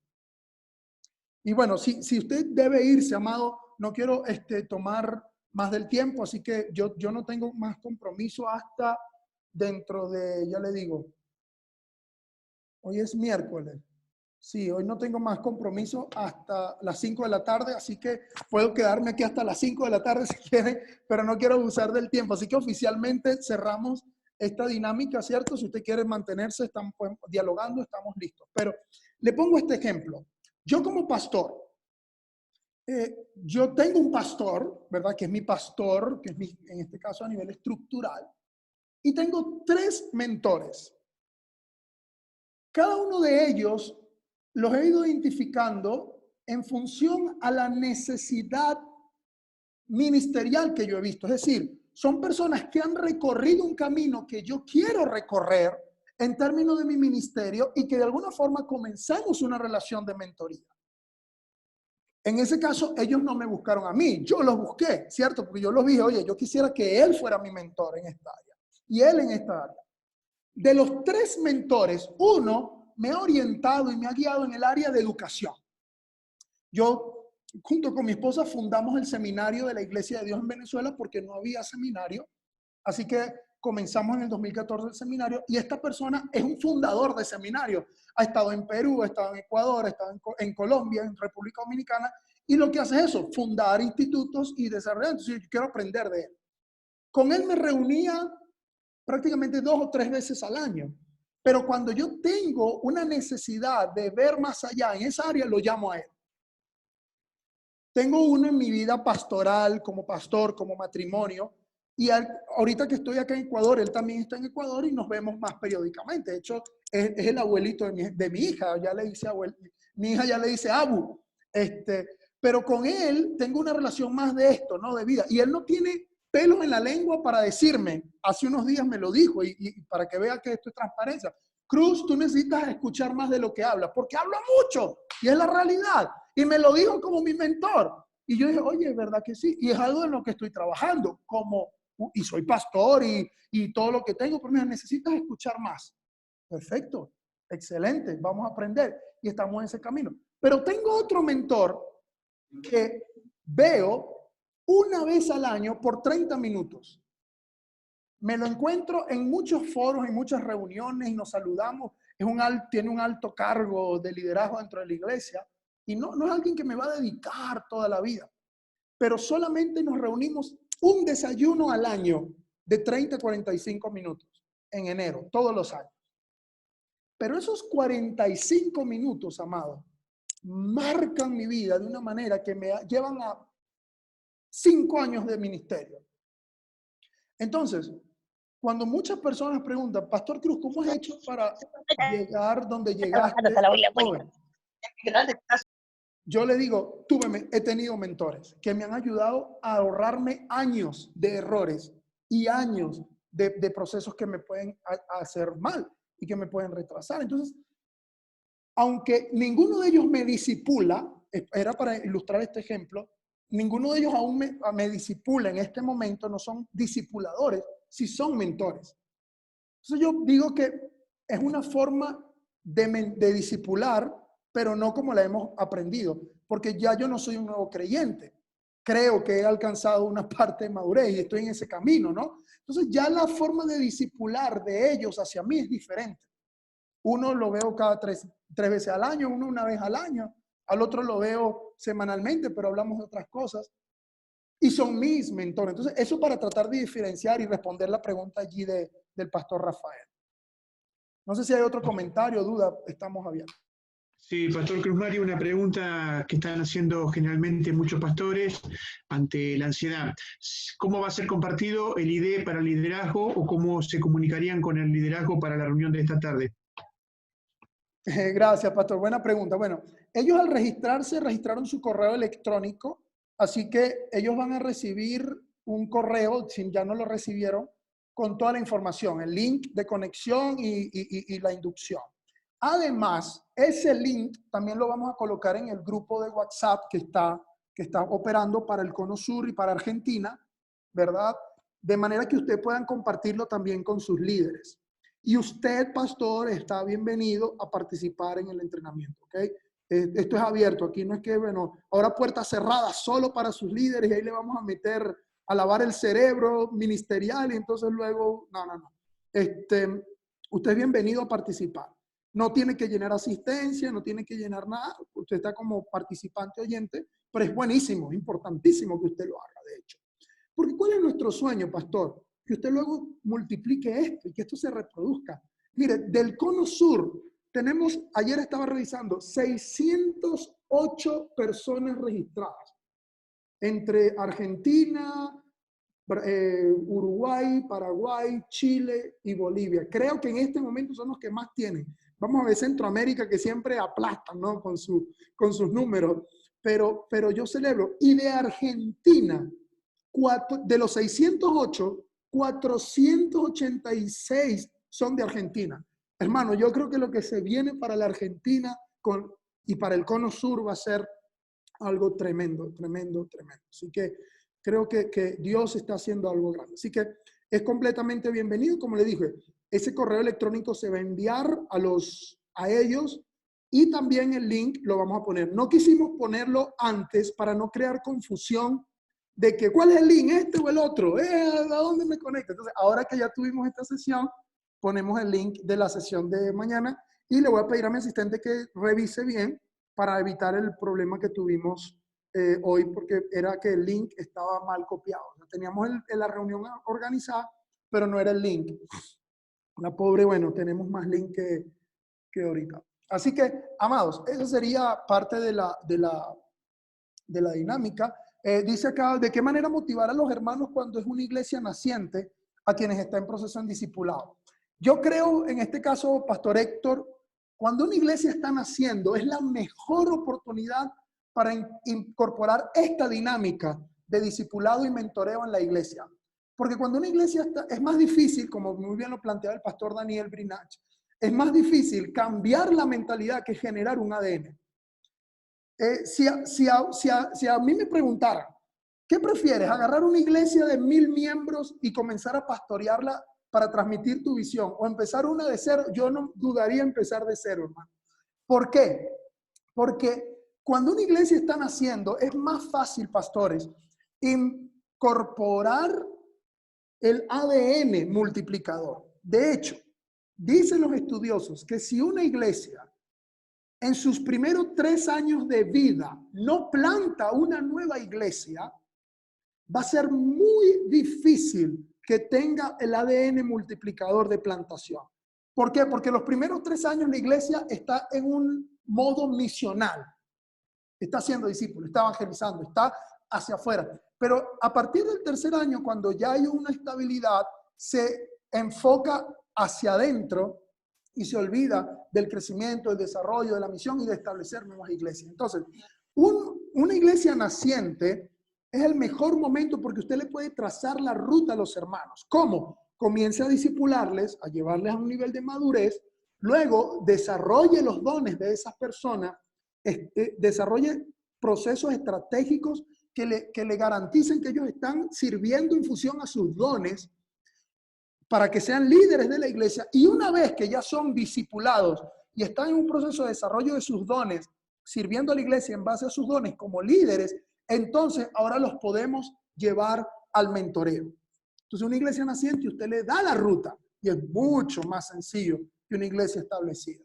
Y bueno, si usted debe irse, amado, no quiero tomar más del tiempo, así que yo no tengo más compromiso hasta dentro de, ya le digo, hoy es miércoles. Sí, hoy no tengo más compromiso hasta las 5 de la tarde, así que puedo quedarme aquí hasta las 5 de la tarde si quieren, pero no quiero abusar del tiempo. Así que oficialmente cerramos esta dinámica, ¿cierto? Si usted quiere mantenerse, estamos dialogando, estamos listos. Pero le pongo este ejemplo. Yo como pastor, yo tengo un pastor, ¿verdad? Que es mi pastor, que es en este caso a nivel estructural, y tengo 3 mentores. Cada uno de ellos los he ido identificando en función a la necesidad ministerial que yo he visto. Es decir, son personas que han recorrido un camino que yo quiero recorrer en términos de mi ministerio y que de alguna forma comenzamos una relación de mentoría. En ese caso, ellos no me buscaron a mí, yo los busqué, ¿cierto? Porque yo los dije, oye, yo quisiera que él fuera mi mentor en esta área y él en esta área. De los 3 mentores, uno me ha orientado y me ha guiado en el área de educación. Yo junto con mi esposa fundamos el seminario de la Iglesia de Dios en Venezuela porque no había seminario. Así que comenzamos en el 2014 el seminario y esta persona es un fundador de seminario. Ha estado en Perú, ha estado en Ecuador, ha estado en Colombia, en República Dominicana, y lo que hace es eso, fundar institutos y desarrollar. Entonces yo quiero aprender de él. Con él me reunía prácticamente 2 o 3 veces al año. Pero cuando yo tengo una necesidad de ver más allá en esa área, lo llamo a él. Tengo uno en mi vida pastoral, como pastor, como matrimonio. Y ahorita que estoy acá en Ecuador, él también está en Ecuador y nos vemos más periódicamente. De hecho, es el abuelito de mi hija. Ya le dice mi hija ya le dice Abu. Pero con él tengo una relación más de esto, ¿no? De vida. Y él no tiene pelos en la lengua para decirme. Hace unos días me lo dijo y para que vea que esto es transparencia. Cruz, tú necesitas escuchar más de lo que hablas, porque hablo mucho y es la realidad. Y me lo dijo como mi mentor. Y yo dije, oye, es verdad que sí. Y es algo en lo que estoy trabajando, y soy pastor y todo lo que tengo, pero mira, necesitas escuchar más. Perfecto, excelente, vamos a aprender. Y estamos en ese camino. Pero tengo otro mentor que veo una vez al año por 30 minutos. Me lo encuentro en muchos foros, en muchas reuniones y nos saludamos. Tiene un alto cargo de liderazgo dentro de la iglesia y no es alguien que me va a dedicar toda la vida. Pero solamente nos reunimos un desayuno al año de 30 a 45 minutos en enero, todos los años. Pero esos 45 minutos, amado, marcan mi vida de una manera que me llevan a 5 años de ministerio. Entonces, cuando muchas personas preguntan, Pastor Cruz, ¿cómo has hecho para llegar donde llegaste? Joven? Yo le digo, he tenido mentores que me han ayudado a ahorrarme años de errores y años de procesos que me pueden hacer mal y que me pueden retrasar. Entonces, aunque ninguno de ellos me disipula, era para ilustrar este ejemplo, ninguno de ellos aún me disipula en este momento, no son discipuladores, sí son mentores. Entonces yo digo que es una forma de discipular, pero no como la hemos aprendido, porque ya yo no soy un nuevo creyente. Creo que he alcanzado una parte de madurez y estoy en ese camino, ¿no? Entonces ya la forma de discipular de ellos hacia mí es diferente. Uno lo veo cada 3 veces al año, uno una vez al año, al otro lo veo semanalmente, pero hablamos de otras cosas. Y son mis mentores. Entonces, eso para tratar de diferenciar y responder la pregunta allí del pastor Rafael. No sé si hay otro comentario o duda, estamos abiertos. Sí, Pastor Cruz Mario, una pregunta que están haciendo generalmente muchos pastores ante la ansiedad. ¿Cómo va a ser compartido el ID para el liderazgo o cómo se comunicarían con el liderazgo para la reunión de esta tarde? Gracias, Pastor. Buena pregunta. Bueno, ellos al registrarse, registraron su correo electrónico, así que ellos van a recibir un correo, si ya no lo recibieron, con toda la información, el link de conexión y la inducción. Además, ese link también lo vamos a colocar en el grupo de WhatsApp que está operando para el Cono Sur y para Argentina, ¿verdad? De manera que ustedes puedan compartirlo también con sus líderes. Y usted, pastor, está bienvenido a participar en el entrenamiento, ¿ok? Esto es abierto, aquí no es que, bueno, ahora puertas cerradas solo para sus líderes y ahí le vamos a meter a lavar el cerebro ministerial y entonces luego, no. Usted es bienvenido a participar. No tiene que llenar asistencia, no tiene que llenar nada, usted está como participante oyente, pero es buenísimo, importantísimo que usted lo haga, de hecho. Porque ¿cuál es nuestro sueño, pastor? Que usted luego multiplique esto y que esto se reproduzca. Mire, del Cono Sur tenemos, ayer estaba revisando, 608 personas registradas. Entre Argentina, Uruguay, Paraguay, Chile y Bolivia. Creo que en este momento son los que más tienen. Vamos a ver Centroamérica que siempre aplastan, ¿no? con sus números. Pero yo celebro. Y de Argentina, de los 608, 486 son de Argentina. Hermano, yo creo que lo que se viene para la Argentina y para el Cono Sur va a ser algo tremendo. Así que creo que Dios está haciendo algo grande. Así que es completamente bienvenido. Como le dije, ese correo electrónico se va a enviar a ellos Y también el link lo vamos a poner. No quisimos ponerlo antes para no crear confusión de que cuál es el link, este o el otro, ¿a dónde me conecto? Entonces, ahora que ya tuvimos esta sesión, ponemos el link de la sesión de mañana y le voy a pedir a mi asistente que revise bien para evitar el problema que tuvimos hoy, porque era que el link estaba mal copiado. O sea, teníamos la reunión organizada, pero no era el link. La pobre, bueno, tenemos más link que ahorita. Así que, amados, esa sería parte de la dinámica. Dice acá, ¿de qué manera motivar a los hermanos cuando es una iglesia naciente a quienes están en proceso en discipulado? Yo creo, en este caso, Pastor Héctor, cuando una iglesia está naciendo, es la mejor oportunidad para incorporar esta dinámica de discipulado y mentoreo en la iglesia. Porque cuando una iglesia está, es más difícil, como muy bien lo planteaba el pastor Daniel Brinach, es más difícil cambiar la mentalidad que generar un ADN. Si a mí me preguntaran, ¿qué prefieres? ¿Agarrar una iglesia de 1000 miembros y comenzar a pastorearla para transmitir tu visión? ¿O empezar una de cero? Yo no dudaría empezar de cero, hermano. ¿Por qué? Porque cuando una iglesia está naciendo, es más fácil, pastores, incorporar el ADN multiplicador. De hecho, dicen los estudiosos que si una iglesia en sus primeros 3 años de vida no planta una nueva iglesia, va a ser muy difícil que tenga el ADN multiplicador de plantación. ¿Por qué? Porque los primeros 3 años la iglesia está en un modo misional. Está haciendo discípulos, está evangelizando, está hacia afuera. Pero a partir del 3er año, cuando ya hay una estabilidad, se enfoca hacia adentro y se olvida del crecimiento, del desarrollo, de la misión y de establecer nuevas iglesias. Entonces, una iglesia naciente es el mejor momento porque usted le puede trazar la ruta a los hermanos. ¿Cómo? Comience a discipularles, a llevarles a un nivel de madurez, luego desarrolle los dones de esas personas, desarrolle procesos estratégicos que le garanticen que ellos están sirviendo en función a sus dones para que sean líderes de la iglesia. Y una vez que ya son discipulados y están en un proceso de desarrollo de sus dones, sirviendo a la iglesia en base a sus dones como líderes, entonces ahora los podemos llevar al mentoreo. Entonces una iglesia naciente, usted le da la ruta y es mucho más sencillo que una iglesia establecida.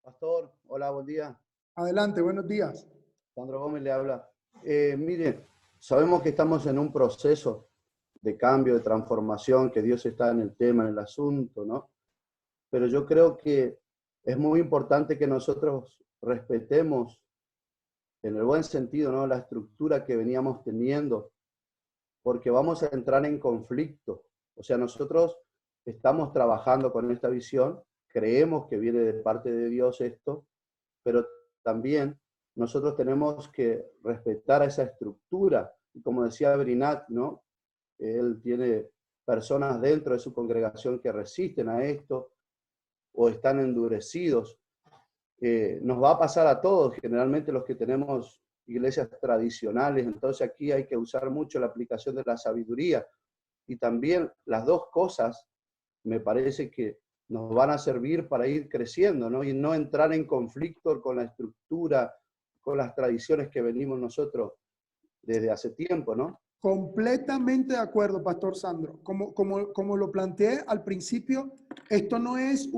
Pastor, hola, buen día. Adelante, buenos días. Sandro Gómez le habla. Mire, sabemos que estamos en un proceso de cambio, de transformación, que Dios está en el tema, en el asunto, ¿no? Pero yo creo que es muy importante que nosotros respetemos, en el buen sentido, ¿no?, la estructura que veníamos teniendo, porque vamos a entrar en conflicto. O sea, nosotros estamos trabajando con esta visión, creemos que viene de parte de Dios esto, pero también nosotros tenemos que respetar esa estructura. Y como decía Brinach, ¿no?, él tiene personas dentro de su congregación que resisten a esto o están endurecidos. Nos va a pasar a todos, generalmente los que tenemos iglesias tradicionales. Entonces aquí hay que usar mucho la aplicación de la sabiduría. Y también las dos cosas me parece que nos van a servir para ir creciendo, ¿no? Y no entrar en conflicto con la estructura, con las tradiciones que venimos nosotros desde hace tiempo, ¿no? Completamente de acuerdo, Pastor Sandro. Como lo planteé al principio, esto no es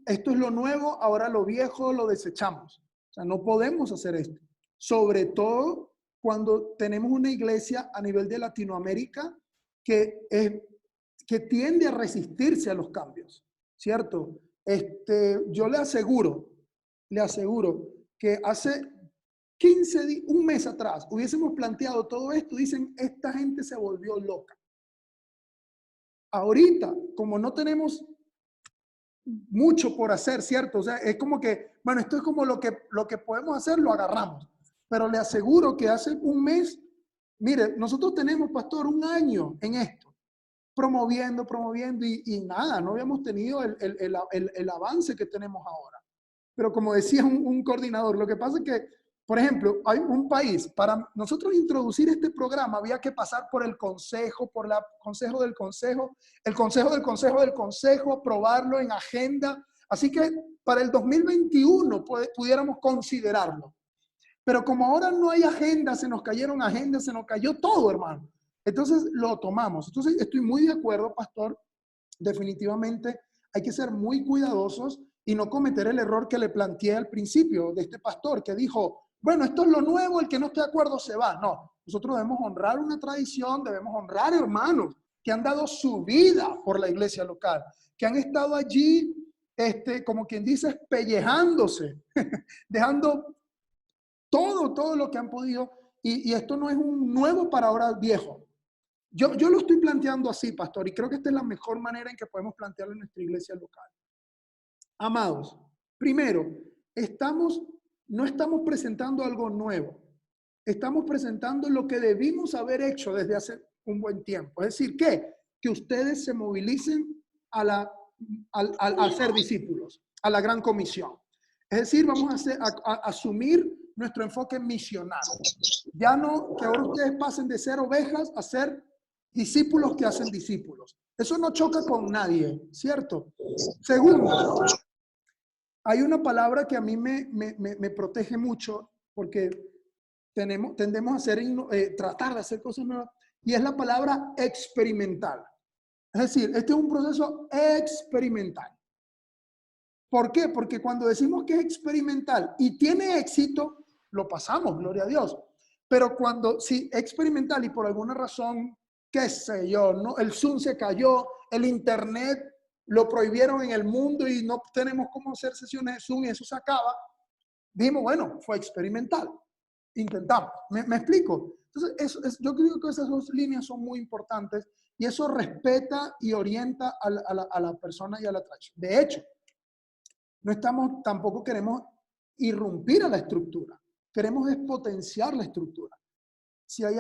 esto es lo nuevo, ahora lo viejo lo desechamos. O sea, no podemos hacer esto. Sobre todo cuando tenemos una iglesia a nivel de Latinoamérica que tiende a resistirse a los cambios, ¿cierto? Yo le aseguro que hace 15 días, un mes atrás, hubiésemos planteado todo esto, dicen, esta gente se volvió loca. Ahorita, como no tenemos mucho por hacer, ¿cierto? O sea, es como que, bueno, esto es como lo que podemos hacer, lo agarramos. Pero le aseguro que hace un mes, mire, nosotros tenemos, pastor, 1 año en esto, promoviendo y nada, no habíamos tenido el avance que tenemos ahora. Pero como decía un coordinador, lo que pasa es que, por ejemplo, hay un país, para nosotros introducir este programa había que pasar por el consejo, por el consejo del consejo, aprobarlo en agenda, Así que para el 2021 pudiéramos considerarlo. Pero como ahora no hay agenda, se nos cayeron agendas, se nos cayó todo, hermano. Entonces lo tomamos. Entonces estoy muy de acuerdo, pastor. Definitivamente hay que ser muy cuidadosos y no cometer el error que le planteé al principio de este pastor, que dijo, bueno, esto es lo nuevo, el que no esté de acuerdo se va. No, nosotros debemos honrar una tradición, debemos honrar hermanos que han dado su vida por la iglesia local, que han estado allí, como quien dice, pellejándose, dejando todo lo que han podido, y esto no es un nuevo para ahora viejo. Yo lo estoy planteando así, pastor, y creo que esta es la mejor manera en que podemos plantearlo en nuestra iglesia local. Amados, primero, no estamos presentando algo nuevo, estamos presentando lo que debimos haber hecho desde hace un buen tiempo. Es decir, ¿qué? Que ustedes se movilicen a ser discípulos, a la gran comisión. Es decir, vamos a asumir nuestro enfoque misional. Ya no, que ahora ustedes pasen de ser ovejas a ser discípulos que hacen discípulos. Eso no choca con nadie, ¿cierto? Segundo, hay una palabra que a mí me protege mucho porque tendemos a tratar de hacer cosas nuevas, y es la palabra experimental. Es decir, este es un proceso experimental. ¿Por qué? Porque cuando decimos que es experimental y tiene éxito, lo pasamos, gloria a Dios. Pero si experimental y por alguna razón, qué sé yo, ¿no? El Zoom se cayó, el Internet lo prohibieron en el mundo y no tenemos cómo hacer sesiones de Zoom y eso se acaba, dijimos, bueno, fue experimental. Intentamos. ¿Me explico? Entonces, yo creo que esas dos líneas son muy importantes y eso respeta y orienta a la persona y a la tradición. De hecho, tampoco queremos irrumpir a la estructura. Queremos potenciar la estructura. Si hay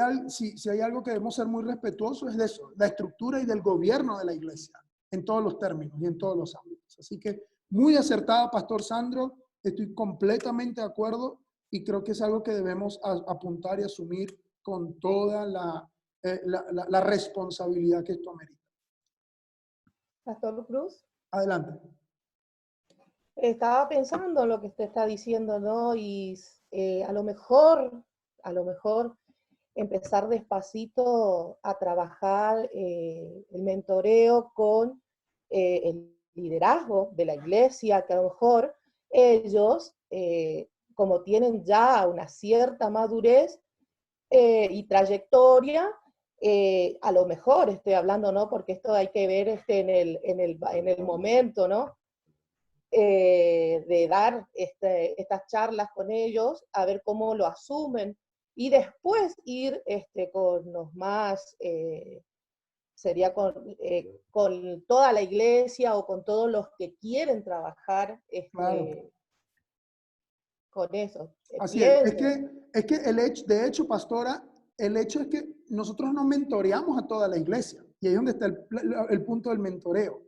algo que debemos ser muy respetuosos es de eso, la estructura y del gobierno de la iglesia, en todos los términos y en todos los ámbitos. Así que muy acertada, Pastor Sandro, estoy completamente de acuerdo y creo que es algo que debemos apuntar y asumir con toda la responsabilidad que esto amerita. Pastor Cruz. Adelante. Estaba pensando en lo que usted está diciendo, ¿no? Y a lo mejor empezar despacito a trabajar el mentoreo con el liderazgo de la iglesia, que a lo mejor ellos, como tienen ya una cierta madurez y trayectoria, a lo mejor estoy hablando, ¿no? Porque esto hay que ver en el momento, ¿no? De dar estas charlas con ellos, a ver cómo lo asumen, y después ir con los más, sería con toda la iglesia o con todos los que quieren trabajar Claro. con eso. Así es que de hecho, pastora, el hecho es que nosotros no mentoreamos a toda la iglesia, y ahí es donde está el punto del mentoreo.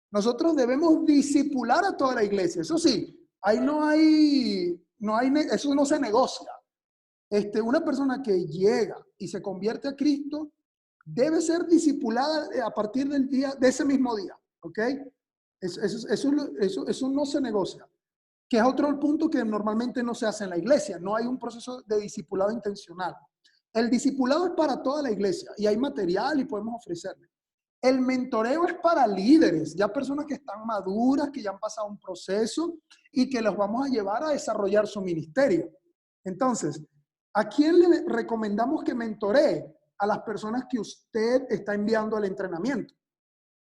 Nosotros debemos discipular a toda la iglesia. Eso sí, ahí eso no se negocia. Una persona que llega y se convierte a Cristo debe ser discipulada a partir de ese mismo día. ¿Ok? Eso no se negocia. Que es otro punto que normalmente no se hace en la iglesia. No hay un proceso de discipulado intencional. El discipulado es para toda la iglesia y hay material y podemos ofrecerle. El mentoreo es para líderes, ya personas que están maduras, que ya han pasado un proceso y que los vamos a llevar a desarrollar su ministerio. Entonces, ¿a quién le recomendamos que mentoree? A las personas que usted está enviando al entrenamiento.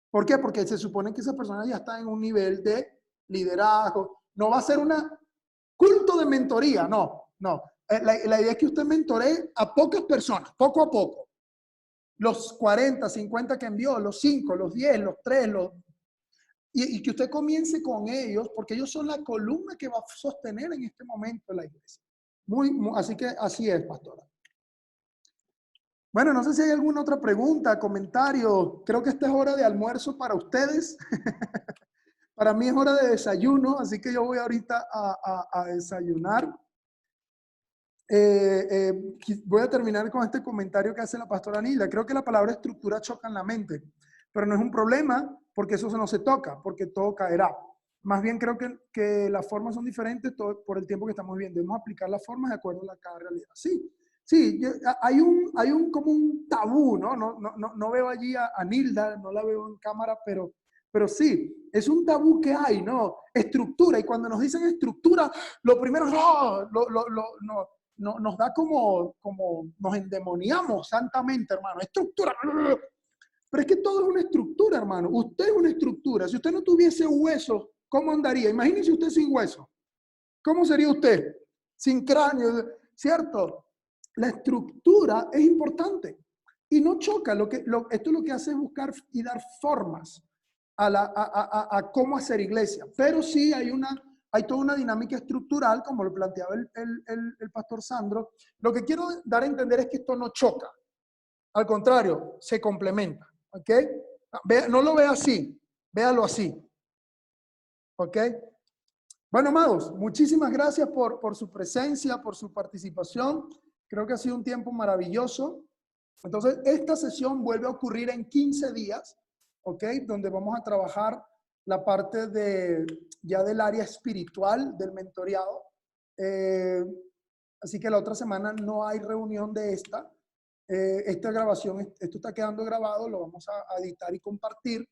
¿Por qué? Porque se supone que esa persona ya está en un nivel de liderazgo. No va a ser un culto de mentoría, no. La idea es que usted mentoree a pocas personas, poco a poco. Los 40, 50 que envió, los 5, los 10, los 3, y que usted comience con ellos, porque ellos son la columna que va a sostener en este momento la iglesia. Así que así es, pastora. Bueno, no sé si hay alguna otra pregunta, comentario. Creo que esta es hora de almuerzo para ustedes. Para mí es hora de desayuno, así que yo voy ahorita a desayunar. Voy a terminar con este comentario que hace la pastora Nilda. Creo que la palabra estructura choca en la mente, pero no es un problema porque eso no se toca, porque todo caerá. Más bien creo que las formas son diferentes por el tiempo que estamos viviendo. Debemos aplicar las formas de acuerdo a cada realidad. Sí, sí, hay como un tabú, ¿no? No veo allí a Nilda, no la veo en cámara, pero sí, es un tabú que hay, ¿no? Estructura, y cuando nos dicen estructura, lo primero nos da como nos endemoniamos santamente, hermano. Estructura. Pero es que todo es una estructura, hermano. Usted es una estructura. Si usted no tuviese huesos, ¿cómo andaría? Imagínese usted sin huesos. ¿Cómo sería usted? Sin cráneo, ¿cierto? La estructura es importante y no choca. Esto es lo que hace es buscar y dar formas a cómo hacer iglesia. Pero sí hay toda una dinámica estructural, como lo planteaba el pastor Sandro. Lo que quiero dar a entender es que esto no choca. Al contrario, se complementa. ¿Ok? No lo vea así, véalo así. ¿Ok? Bueno, amados, muchísimas gracias por su presencia, por su participación. Creo que ha sido un tiempo maravilloso. Entonces, esta sesión vuelve a ocurrir en 15 días, ¿ok? Donde vamos a trabajar la parte ya del área espiritual del mentoreado. Así que la otra semana no hay reunión de esta. Esta grabación, esto está quedando grabado, lo vamos a editar y compartir.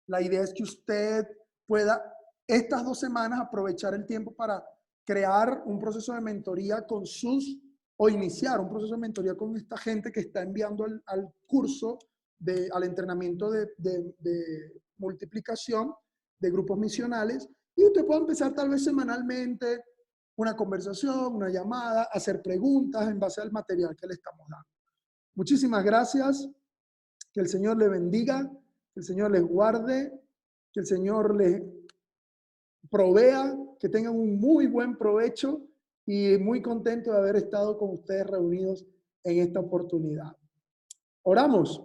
La idea es que usted pueda estas 2 semanas aprovechar el tiempo para crear un proceso de mentoría o iniciar un proceso de mentoría con esta gente que está enviando al curso, al entrenamiento de multiplicación de grupos misionales, y usted puede empezar tal vez semanalmente una conversación, una llamada, hacer preguntas en base al material que le estamos dando. Muchísimas gracias, que el Señor les bendiga, que el Señor les guarde, que el Señor les provea, que tengan un muy buen provecho y muy contento de haber estado con ustedes reunidos en esta oportunidad. Oramos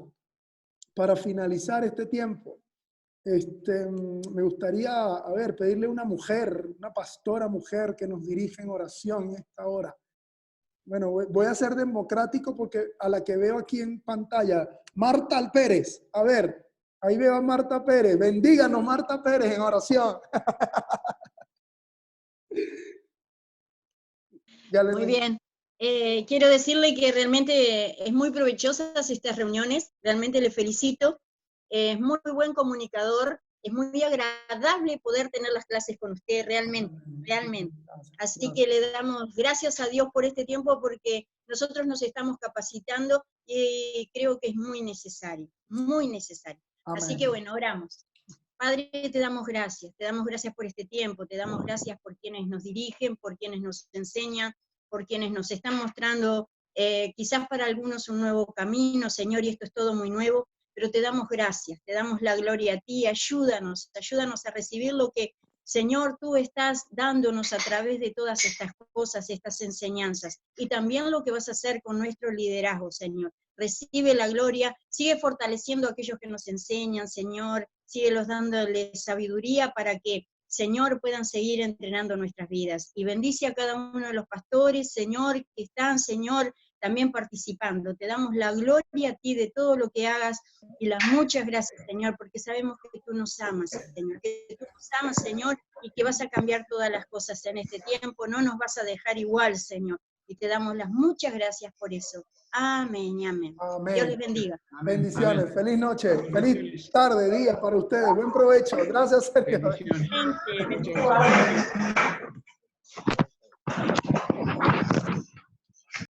para finalizar este tiempo. Me gustaría, pedirle a una mujer, una pastora mujer que nos dirija en oración en esta hora. Bueno, voy a ser democrático porque a la que veo aquí en pantalla, Marta Pérez. A ver, ahí veo a Marta Pérez. Bendíganos, Marta Pérez, en oración. Muy bien. Quiero decirle que realmente es muy provechosas estas reuniones. Realmente le felicito. Es muy buen comunicador. Es muy agradable poder tener las clases con usted, realmente. Así que le damos gracias a Dios por este tiempo, porque nosotros nos estamos capacitando y creo que es muy necesario, muy necesario. Amén. Así que bueno, oramos. Padre, te damos gracias por este tiempo, te damos gracias por quienes nos dirigen, por quienes nos enseñan, por quienes nos están mostrando, quizás para algunos un nuevo camino, Señor, y esto es todo muy nuevo, pero te damos gracias, te damos la gloria a ti, ayúdanos a recibir lo que, Señor, tú estás dándonos a través de todas estas cosas, estas enseñanzas, y también lo que vas a hacer con nuestro liderazgo, Señor. Recibe la gloria, sigue fortaleciendo a aquellos que nos enseñan, Señor, síguelos dándoles sabiduría para que, Señor, puedan seguir entrenando nuestras vidas. Y bendice a cada uno de los pastores, Señor, que están, Señor, también participando. Te damos la gloria a ti de todo lo que hagas y las muchas gracias, Señor, porque sabemos que tú nos amas, Señor, que tú nos amas, Señor, y que vas a cambiar todas las cosas en este tiempo, no nos vas a dejar igual, Señor, y te damos las muchas gracias por eso. Amén y amén. Amén. Dios les bendiga. Amén. Bendiciones. Amén. Feliz noche, feliz tarde, día para ustedes. Buen provecho. Gracias, Sergio. Bendiciones.